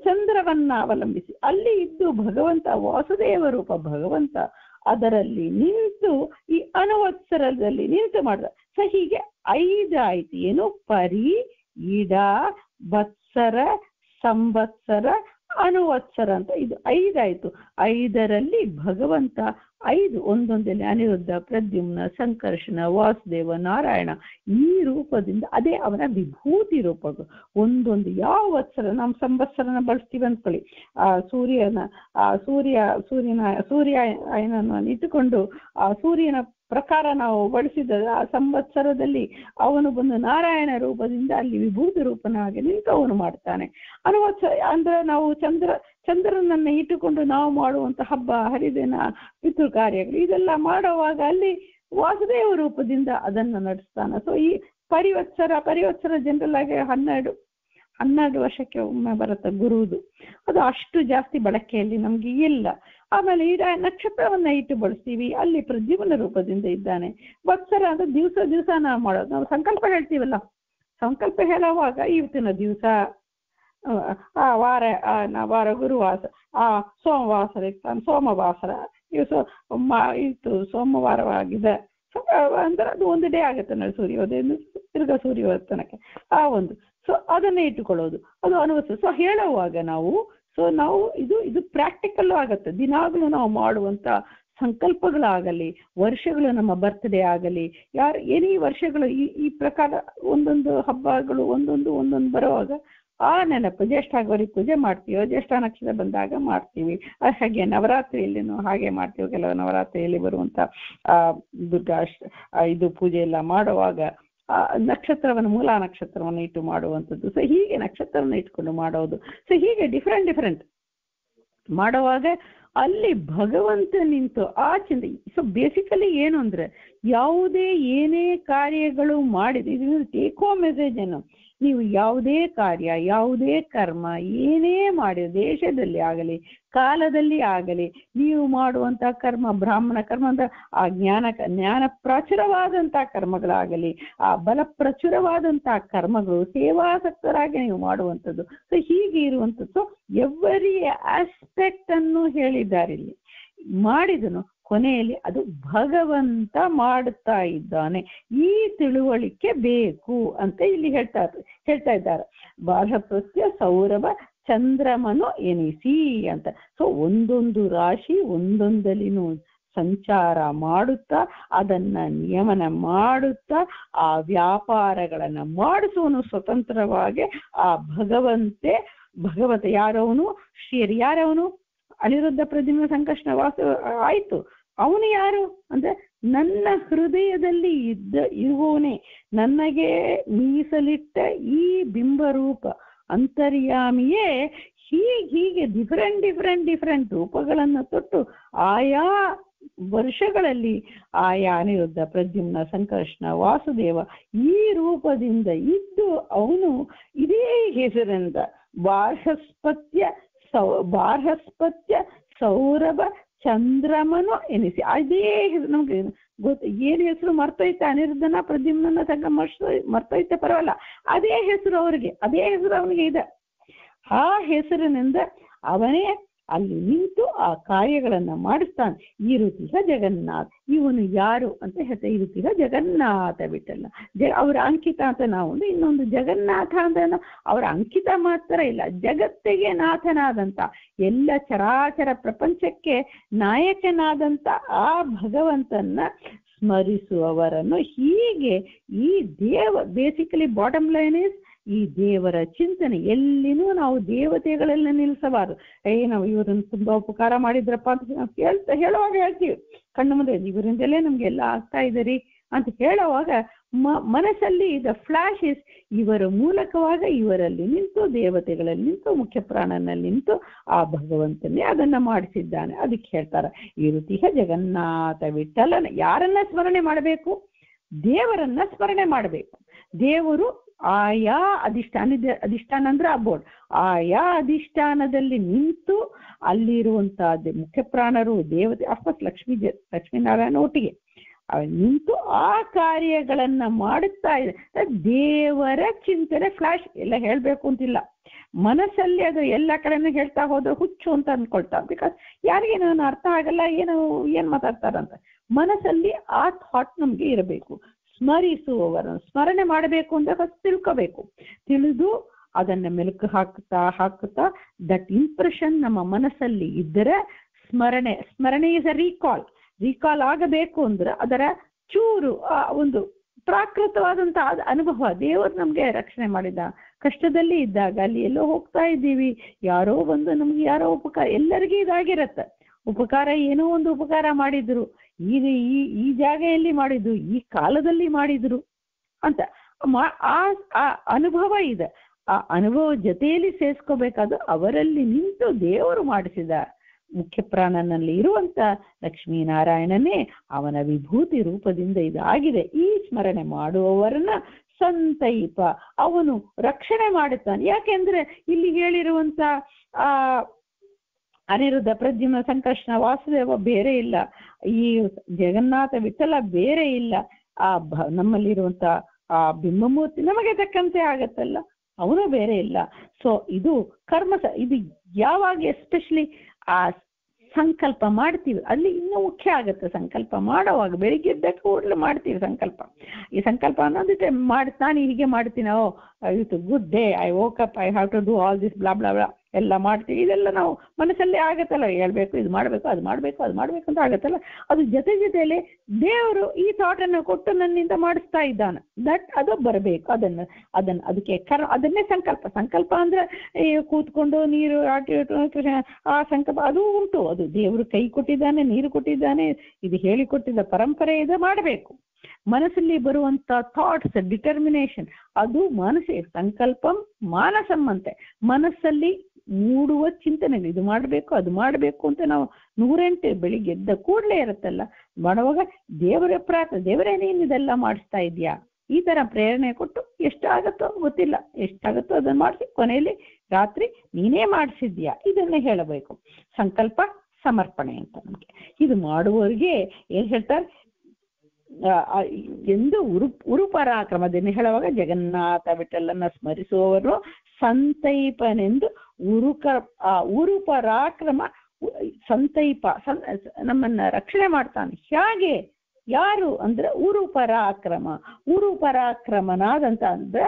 ಚಂದ್ರವನ್ನ ಅವಲಂಬಿಸಿ. ಅಲ್ಲಿ ಇದ್ದು ಭಗವಂತ ವಾಸುದೇವ ರೂಪ ಭಗವಂತ ಅದರಲ್ಲಿ ನಿಂತು ಈ ಅನುವತ್ಸರದಲ್ಲಿ ನಿಂತು ಮಾಡಿದ. ಸೊ ಹೀಗೆ 5 ಆಯ್ತು. ಏನು? ಪರಿ, ಇಡ, ವತ್ಸರ, ಸಂವತ್ಸರ, ಅನುವತ್ಸರ ಅಂತ ಇದು 5 ಆಯ್ತು. 5ರಲ್ಲಿ ಭಗವಂತ 5 ಒಂದೊಂದಲ್ಲಿ ಅನಿರುದ್ಧ, ಪ್ರದ್ಯುಮ್ನ, ಸಂಕರ್ಷಣ, ವಾಸುದೇವ, ನಾರಾಯಣ ಈ ರೂಪದಿಂದ ಅದೇ ಅವನ ವಿಭೂತಿ ರೂಪಗಳು. ಒಂದೊಂದು ಯಾವ ವತ್ಸರ ನಾವು ಸಂವತ್ಸರನ ಬಳಸ್ತೀವಿ ಅಂದ್ಕೊಳ್ಳಿ, ಸೂರ್ಯನನ್ನು ಇಟ್ಟುಕೊಂಡು ಆ ಸೂರ್ಯನ ಪ್ರಕಾರ ನಾವು ಬಳಸಿದ ಆ ಸಂವತ್ಸರದಲ್ಲಿ ಅವನು ಬಂದು ನಾರಾಯಣ ರೂಪದಿಂದ ಅಲ್ಲಿ ವಿಭೂತಿ ರೂಪನಾಗಿ ನಿಂತು ಅವನು ಮಾಡ್ತಾನೆ. ಅನುವತ್ಸರ ಅಂದ್ರೆ ನಾವು ಚಂದ್ರನನ್ನ ಇಟ್ಟುಕೊಂಡು ನಾವು ಮಾಡುವಂತ ಹಬ್ಬ ಹರಿದಿನ ಪಿತೃ ಕಾರ್ಯಗಳು ಇದೆಲ್ಲ ಮಾಡುವಾಗ ಅಲ್ಲಿ ವಾಸುದೇವ ರೂಪದಿಂದ ಅದನ್ನು ನಡೆಸ್ತಾನೆ. ಸೊ ಈ ಪರಿವತ್ಸರ ಜನರಲ್ ಆಗಿ 12 ವರ್ಷಕ್ಕೆ ಒಮ್ಮೆ ಬರುತ್ತೆ ಗುರುದು. ಅದು ಅಷ್ಟು ಜಾಸ್ತಿ ಬಳಕೆಯಲ್ಲಿ ನಮ್ಗೆ ಇಲ್ಲ. ಆಮೇಲೆ ನಕ್ಷತ್ರವನ್ನ ಇಟ್ಟು ಬಳಸ್ತೀವಿ, ಅಲ್ಲಿ ಪ್ರದ್ಯುಮ್ನ ರೂಪದಿಂದ ಇದ್ದಾನೆ. ವತ್ಸರ ಅಂದ್ರೆ ದಿವಸ ನಾವು ಮಾಡೋದು. ನಾವು ಸಂಕಲ್ಪ ಹೇಳ್ತೀವಲ್ಲ, ಸಂಕಲ್ಪ ಹೇಳುವಾಗ ಇವತ್ತಿನ ದಿವಸ ವಾರ ಗುರುವಾಸ, ಸೋಮವಾಸರ ಇರ್ತಾನೆ, ಸೋಮವಾಸರ ಇತ್ತು ಸೋಮವಾರವಾಗಿದೆ ಅಂದ್ರೆ ಅದು ಒಂದು ಡೇ ಆಗುತ್ತೆ ನೋಡಿ, ಸೂರ್ಯೋದಯ ತಿರ್ಗಾ ಸೂರ್ಯೋದಯ ತನಕ ಆ ಒಂದು. ಸೊ ಅದನ್ನೇ ಇಟ್ಟುಕೊಳ್ಳೋದು, ಅದು ಅನುಭವಿಸೋದು. ಸೊ ಹೇಳುವಾಗ ನಾವು ಇದು ಪ್ರಾಕ್ಟಿಕಲ್ ಆಗತ್ತೆ. ದಿನಾಗಲೂ ನಾವು ಮಾಡುವಂತ ಸಂಕಲ್ಪಗಳಾಗಲಿ, ವರ್ಷಗಳು, ನಮ್ಮ ಬರ್ತ್ಡೇ ಆಗಲಿ, ಏನೇ ವರ್ಷಗಳು ಈ ಪ್ರಕಾರ ಒಂದೊಂದು ಹಬ್ಬಗಳು ಒಂದೊಂದು ಬರುವಾಗ ಆ ನೆನಪು, ಜ್ಯೇಷ್ಠಾಗವರಿಗೆ ಪೂಜೆ ಮಾಡ್ತೀವೋ, ಜ್ಯೇಷ್ಠ ನಕ್ಷತ್ರ ಬಂದಾಗ ಮಾಡ್ತೀವಿ. ಹಾಗೆ ನವರಾತ್ರಿಯಲ್ಲಿನೂ ಹಾಗೆ ಮಾಡ್ತೀವಿ. ಕೆಲವು ನವರಾತ್ರಿಯಲ್ಲಿ ಬರುವಂತ ದುರ್ಗಾ ಇದು ಪೂಜೆ ಎಲ್ಲ ಮಾಡುವಾಗ ನಕ್ಷತ್ರವನ್ನು, ಮೂಲ ನಕ್ಷತ್ರವನ್ನು ಇಟ್ಟು ಮಾಡುವಂಥದ್ದು. ಸೊ ಹೀಗೆ ನಕ್ಷತ್ರವನ್ನು ಇಟ್ಕೊಂಡು ಮಾಡೋದು. ಸೊ ಹೀಗೆ ಡಿಫರೆಂಟ್ ಮಾಡುವಾಗ ಅಲ್ಲಿ ಭಗವಂತ ನಿಂತು ಆ ಚಿಂತೆ. ಸೊ ಬೇಸಿಕಲಿ ಏನು ಅಂದ್ರೆ, ಯಾವುದೇ ಏನೇ ಕಾರ್ಯಗಳು ಮಾಡಿದ, ಇದು ಟೇಕ್ ಹೋಮ್ ಮೆಸೇಜ್ ಏನು, ನೀವು ಯಾವುದೇ ಕಾರ್ಯ, ಯಾವುದೇ ಕರ್ಮ ಏನೇ ಮಾಡಿ, ದೇಶದಲ್ಲಿ ಆಗಲಿ ಕಾಲದಲ್ಲಿ ಆಗಲಿ, ನೀವು ಮಾಡುವಂತ ಕರ್ಮ, ಬ್ರಾಹ್ಮಣ ಕರ್ಮ ಅಂತ ಆ ಜ್ಞಾನ ಪ್ರಚುರವಾದಂತಹ ಕರ್ಮಗಳಾಗಲಿ, ಆ ಬಲ ಪ್ರಚುರವಾದಂತಹ ಕರ್ಮಗಳು, ಸೇವಾಸಕ್ತರಾಗಿ ನೀವು ಮಾಡುವಂಥದ್ದು. ಸೊ ಹೀಗೆ ಇರುವಂಥದ್ದು. ಸೊ ಎವರಿ ಆಸ್ಪೆಕ್ಟ್ ಅನ್ನು ಹೇಳಿದ್ದಾರೆ ಇಲ್ಲಿ. ಮಾಡಿದನು ಕೊನೆಯಲ್ಲಿ ಅದು ಭಗವಂತ ಮಾಡುತ್ತಾ ಇದ್ದಾನೆ, ಈ ತಿಳುವಳಿಕೆ ಬೇಕು ಅಂತ ಇಲ್ಲಿ ಹೇಳ್ತಾ ಇದ್ದಾರೆ. ಬಾರ್ಹಸ್ಪತ್ಯ ಸೌರಭ ಚಂದ್ರಮನು ಎನಿಸಿ ಅಂತ. ಸೊ ಒಂದೊಂದು ರಾಶಿ ಒಂದೊಂದಲ್ಲಿನೂ ಸಂಚಾರ ಮಾಡುತ್ತಾ, ಅದನ್ನ ನಿಯಮನ ಮಾಡುತ್ತಾ, ಆ ವ್ಯಾಪಾರಗಳನ್ನ ಮಾಡಿಸುವನು ಸ್ವತಂತ್ರವಾಗಿ ಆ ಭಗವಂತ ಯಾರವನು? ಶ್ರೀ ಯಾರವನು? ಅನಿರುದ್ಧ ಪ್ರದ್ಯುಮ್ನ ಸಂಕರ್ಷಣ ವಾಸು ಆಯ್ತು. ಅವನು ಯಾರು ಅಂದ್ರೆ, ನನ್ನ ಹೃದಯದಲ್ಲಿ ಇರುವವನೇ, ನನಗೆ ಮೀಸಲಿಟ್ಟ ಈ ಬಿಂಬರೂಪ ಅಂತರ್ಯಾಮಿಯೇ ಹೀಗೆ ಡಿಫರೆಂಟ್ ರೂಪಗಳನ್ನು ತೊಟ್ಟು ಆಯಾ ವರ್ಷಗಳಲ್ಲಿ ಆಯಾ ಅನಿರುದ್ಧ ಪ್ರದ್ಯುಮ್ನ ಸಂಕರ್ಷಣ ವಾಸುದೇವ ಈ ರೂಪದಿಂದ ಇದ್ದು ಅವನು ಇದೇ ಹೆಸರಿಂದ ಬಾರ್ಹಸ್ಪತ್ಯ ಸೌರಭ ಚಂದ್ರಮನು ಎನಿಸಿ. ಅದೇ ಹೆಸರು ನಮ್ಗೆ ಏನ್ ಹೆಸರು ಮರ್ತೋಯ್ತೆ, ಅನಿರುದ್ಧನ ಪ್ರದ್ಯುಮ್ನ ಮರ್ತೋಯ್ತೆ ಪರವಲ್ಲ, ಅದೇ ಹೆಸರು ಅವ್ರಿಗೆ, ಅದೇ ಹೆಸರು ಅವನಿಗೆ ಇದೆ. ಆ ಹೆಸರಿನಿಂದ ಅವನೇ ಅಲ್ಲಿ ನಿಂತು ಆ ಕಾರ್ಯಗಳನ್ನ ಮಾಡಿಸ್ತಾನೆ. ಈ ರೀತಿಯ ಜಗನ್ನಾಥ, ಇವನು ಯಾರು ಅಂತ ಹೇಳ್ತಾರೆ. ಈ ರೀತಿಯ ಜಗನ್ನಾಥ ಬಿಟ್ಟಲ್ಲ, ಅವರ ಅಂಕಿತ ಅಂತ ನಾವು ಇನ್ನೊಂದು ಜಗನ್ನಾಥ ಅಂತ ಅವರ ಅಂಕಿತ ಮಾತ್ರ ಇಲ್ಲ, ಜಗತ್ತಿಗೆ ನಾಥನಾದಂತ, ಎಲ್ಲ ಚರಾಚರ ಪ್ರಪಂಚಕ್ಕೆ ನಾಯಕನಾದಂತ ಆ ಭಗವಂತನ ಸ್ಮರಿಸುವವರನ್ನು ಹೀಗೆ ಈ ಬೇಸಿಕಲಿ ಬಾಟಮ್ ಲೈನ್ ಇಸ್ ಈ ದೇವರ ಚಿಂತನೆ. ಎಲ್ಲಿನೂ ನಾವು ದೇವತೆಗಳೆಲ್ಲ ನಿಲ್ಲಿಸಬಾರದು. ನಾವು ಇವರನ್ನು ತುಂಬಾ ಉಪಕಾರ ಮಾಡಿದ್ರಪ್ಪ ಅಂತ ನಾವು ಹೇಳುವಾಗ ಹೇಳ್ತೀವಿ, ಕಣ್ಣು ಮುಂದೆ ಇವರಿಂದಲೇ ನಮ್ಗೆಲ್ಲ ಆಗ್ತಾ ಇದ್ದೀರಿ ಅಂತ ಹೇಳುವಾಗ ಮನಸ್ಸಲ್ಲಿ ದ ಫ್ಲಾಶ್ ಇಸ್ ಇವರ ಮೂಲಕವಾಗ ಇವರಲ್ಲಿ ನಿಂತು, ದೇವತೆಗಳಲ್ಲಿ ನಿಂತು, ಮುಖ್ಯ ಪ್ರಾಣನಲ್ಲಿ ನಿಂತು ಆ ಭಗವಂತನೇ ಅದನ್ನ ಮಾಡಿಸಿದ್ದಾನೆ. ಅದಕ್ಕೆ ಹೇಳ್ತಾರೆ ಈ ರೀತಿಯ ಜಗನ್ನಾಥ ವಿಠಲನ ಯಾರನ್ನ ಸ್ಮರಣೆ ಮಾಡಬೇಕು? ದೇವರನ್ನ ಸ್ಮರಣೆ ಮಾಡಬೇಕು. ದೇವರು ಆಯಾ ಅಧಿಷ್ಠಾನ ಅಂದ್ರೆ ಆ ಬೋರ್ಡ್, ಆಯಾ ಅಧಿಷ್ಠಾನದಲ್ಲಿ ನಿಂತು ಅಲ್ಲಿರುವಂತಹ ಮುಖ್ಯ ಪ್ರಾಣರು, ದೇವತೆ, ಅಫ್ಕೋರ್ಸ್ ಲಕ್ಷ್ಮೀನಾರಾಯಣ ಒಟ್ಟಿಗೆ ನಿಂತು ಆ ಕಾರ್ಯಗಳನ್ನ ಮಾಡುತ್ತಾ ಇದೆ. ದೇವರ ಚಿಂತನೆ ಫ್ಲಾಶ್ ಎಲ್ಲ ಹೇಳ್ಬೇಕು ಅಂತಿಲ್ಲ, ಮನಸ್ಸಲ್ಲಿ ಅದು ಎಲ್ಲ ಕಡೆನೂ ಹೇಳ್ತಾ ಹೋದ್ರೆ ಹುಚ್ಚು ಅಂತ ಅನ್ಕೊಳ್ತಾರೆ. ಬಿಕಾಸ್ ಯಾರಿಗೆ ನಾನು ಅರ್ಥ ಆಗಲ್ಲ, ಏನ್ ಮಾತಾಡ್ತಾರಂತ. ಮನಸ್ಸಲ್ಲಿ ಆ ಥಾಟ್ ನಮ್ಗೆ ಇರಬೇಕು. ಸ್ಮರಿಸುವವರನ್ನು ಸ್ಮರಣೆ ಮಾಡಬೇಕು ಅಂತ ಫಸ್ಟ್ ತಿಳ್ಕೋಬೇಕು. ತಿಳಿದು ಅದನ್ನ ಮೆಲುಕು ಹಾಕುತ್ತಾ ದಟ್ ಇಂಪ್ರೆಷನ್ ನಮ್ಮ ಮನಸ್ಸಲ್ಲಿ ಇದ್ದರೆ ಸ್ಮರಣೆ ಇಸ್ ಅ ರೀಕಾಲ್ ಆಗಬೇಕು ಅಂದ್ರೆ ಅದರ ಚೂರು ಒಂದು ಪ್ರಾಕೃತವಾದಂತಹ ಅನುಭವ. ದೇವರು ನಮ್ಗೆ ರಕ್ಷಣೆ ಮಾಡಿದ, ಕಷ್ಟದಲ್ಲಿ ಇದ್ದಾಗ ಅಲ್ಲಿ ಎಲ್ಲೋ ಹೋಗ್ತಾ ಇದ್ದೀವಿ, ಯಾರೋ ಬಂದು ನಮ್ಗೆ ಯಾರೋ ಉಪಕಾರ, ಎಲ್ಲರಿಗೂ ಇದಾಗಿರತ್ತೆ ಉಪಕಾರ, ಏನೋ ಒಂದು ಉಪಕಾರ ಮಾಡಿದ್ರು, ಈಗ ಈ ಜಾಗೆಯಲ್ಲಿ ಮಾಡಿದ್ರು, ಈ ಕಾಲದಲ್ಲಿ ಮಾಡಿದ್ರು ಅಂತ ಆ ಅನುಭವ ಇದೆ. ಆ ಅನುಭವ ಜೊತೆಯಲ್ಲಿ ಸೇರಿಸ್ಕೋಬೇಕಾದ್ರು ಅವರಲ್ಲಿ ನಿಂತು ದೇವರು ಮಾಡಿಸಿದ ಮುಖ್ಯ ಪ್ರಾಣನಲ್ಲಿ ಇರುವಂತ ಲಕ್ಷ್ಮೀನಾರಾಯಣನೇ ಅವನ ವಿಭೂತಿ ರೂಪದಿಂದ ಇದಾಗಿದೆ. ಈ ಸ್ಮರಣೆ ಮಾಡುವವರನ್ನ ಸಂತೈಪ ಅವನು ರಕ್ಷಣೆ ಮಾಡುತ್ತಾನೆ. ಯಾಕೆಂದ್ರೆ ಇಲ್ಲಿ ಹೇಳಿರುವಂತ ಅನಿರುದ್ಧ ಪ್ರದ್ಯುಮ್ನ ಸಂಕರ್ಷಣ ವಾಸುದೇವ ಬೇರೆ ಇಲ್ಲ, ಈ ಜಗನ್ನಾಥ ವಿಠಲ ಬೇರೆ ಇಲ್ಲ, ನಮ್ಮಲ್ಲಿರುವಂತ ಆ ಬಿಂಬಮೂರ್ತಿ ನಮಗೆ ತಕ್ಕಂತೆ ಆಗತ್ತಲ್ಲ, ಅವನು ಬೇರೆ ಇಲ್ಲ. ಸೊ ಇದು ಇದು ಯಾವಾಗ ಎಸ್ಪೆಷಲಿ ಆ ಸಂಕಲ್ಪ ಮಾಡ್ತೀವಿ. ಅಲ್ಲಿ ಇನ್ನೂ ಮುಖ್ಯ ಆಗುತ್ತೆ ಸಂಕಲ್ಪ ಮಾಡುವಾಗ. ಬೆಳಿಗ್ಗೆ ಎದ್ದ ಕೂಡಲೇ ಮಾಡ್ತೀವಿ ಸಂಕಲ್ಪ. ಈ ಸಂಕಲ್ಪ ಅನ್ನೋದಿದೆ ನಾನು ಹೀಗೆ ಮಾಡ್ತೀನಿ, it's good day, I woke up, I have to do all this blah blah blah ಎಲ್ಲ ಮಾಡ್ತೀವಿ. ಇದೆಲ್ಲ ನಾವು ಮನಸ್ಸಲ್ಲೇ ಆಗತ್ತಲ್ಲ, ಹೇಳ್ಬೇಕು, ಇದು ಮಾಡಬೇಕು, ಅದು ಮಾಡಬೇಕು, ಅದು ಮಾಡಬೇಕು ಅಂತ ಆಗತ್ತಲ್ಲ. ಅದು ಜೊತೆಯಲ್ಲಿ ದೇವರು ಈ ಥಾಟನ್ನು ಕೊಟ್ಟು ನನ್ನಿಂದ ಮಾಡಿಸ್ತಾ ಇದ್ದಾನೆ, ಅದು ಬರಬೇಕು. ಅದಕ್ಕೆ ಅದನ್ನೇ ಸಂಕಲ್ಪ ಅಂದ್ರೆ ಕೂತ್ಕೊಂಡು ನೀರು ಆ ಸಂಕಲ್ಪ ಅದು ಉಂಟು. ಅದು ದೇವರು ಕೈ ಕೊಟ್ಟಿದ್ದಾನೆ, ನೀರು ಕೊಟ್ಟಿದ್ದಾನೆ, ಇದು ಹೇಳಿಕೊಟ್ಟಿದ್ದ ಪರಂಪರೆ ಇದೆ, ಮಾಡಬೇಕು. ಮನಸ್ಸಲ್ಲಿ ಬರುವಂತ ಥಾಟ್ಸ್, ಡಿಟರ್ಮಿನೇಷನ್, ಅದು ಸಂಕಲ್ಪಂ ಮಾನಸಂ ಅಂತೆ. ಮನಸ್ಸಲ್ಲಿ ಮೂಡುವ ಚಿಂತನೆ, ಇದು ಮಾಡಬೇಕು, ಅದು ಮಾಡಬೇಕು ಅಂತ ನಾವು 108 ಬೆಳಿಗ್ಗೆ ಎದ್ದ ಕೂಡಲೇ ಇರುತ್ತಲ್ಲ ಮಾಡುವಾಗ ದೇವರ ಪ್ರಾರ್ಥನೆ, ದೇವರೇ ನೀನು ಇದೆಲ್ಲ ಮಾಡಿಸ್ತಾ ಇದೆಯಾ, ಈ ತರ ಪ್ರೇರಣೆ ಕೊಟ್ಟು ಎಷ್ಟಾಗತ್ತೋ ಗೊತ್ತಿಲ್ಲ, ಎಷ್ಟಾಗತ್ತೋ ಅದನ್ನು ಮಾಡಿಸಿ ಕೊನೆಯಲ್ಲಿ ರಾತ್ರಿ ನೀನೇ ಮಾಡಿಸಿದ್ಯಾ ಇದನ್ನೇ ಹೇಳಬೇಕು. ಸಂಕಲ್ಪ ಸಮರ್ಪಣೆ ಅಂತ ನಮಗೆ. ಇದು ಮಾಡುವವರಿಗೆ ಏನ್ ಹೇಳ್ತಾರೆ, ಎಂದು ಉರುಪರಾಕ್ರಮದನ್ನು ಹೇಳುವಾಗ ಜಗನ್ನಾಥ ವಿಠಲನ ಸ್ಮರಿಸುವವರು ಸಂತೈಪನೆಂದು ಉರುಪರಾಕ್ರಮ ಸಂತೈಪ ನಮ್ಮನ್ನ ರಕ್ಷಣೆ ಮಾಡ್ತಾನೆ. ಹೇಗೆ, ಯಾರು ಅಂದ್ರೆ ಉರುಪರಾಕ್ರಮನಾದಂತ ಅಂದ್ರೆ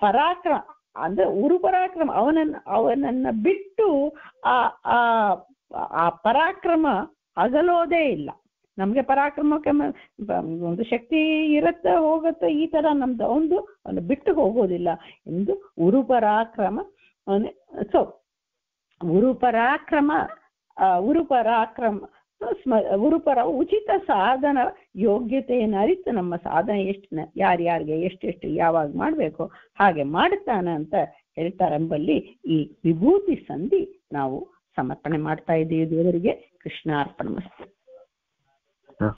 ಪರಾಕ್ರಮ ಅಂದ್ರೆ ಉರುಪರಾಕ್ರಮ, ಅವನನ್ನ ಬಿಟ್ಟು ಆ ಪರಾಕ್ರಮ ಅಗಲೋದೇ ಇಲ್ಲ. ನಮ್ಗೆ ಪರಾಕ್ರಮಕ್ಕೆ ಒಂದು ಶಕ್ತಿ ಇರುತ್ತೆ ಹೋಗುತ್ತೆ, ಈ ತರ ನಮ್ದು ಅವನು ಬಿಟ್ಟು ಹೋಗೋದಿಲ್ಲ ಎಂದು ಉರುಪರಾಕ್ರಮ. ಸೊ ಉರುಪರಾಕ್ರಮ ಉಚಿತ ಸಾಧನ ಯೋಗ್ಯತೆಯನ್ನು ಅರಿತು ನಮ್ಮ ಸಾಧನೆ ಎಷ್ಟು ಯಾರ್ಯಾರಿಗೆ ಎಷ್ಟೆಷ್ಟು ಯಾವಾಗ ಮಾಡಬೇಕು ಹಾಗೆ ಮಾಡುತ್ತಾನೆ ಅಂತ ಹೇಳ್ತಾರೆಂಬಲ್ಲಿ ಈ ವಿಭೂತಿ ಸಂಧಿ ನಾವು ಸಮರ್ಪಣೆ ಮಾಡ್ತಾ ಇದ್ದೀವಿ ದೇವರಿಗೆ. ಕೃಷ್ಣಾರ್ಪಣಮಸ್ತು.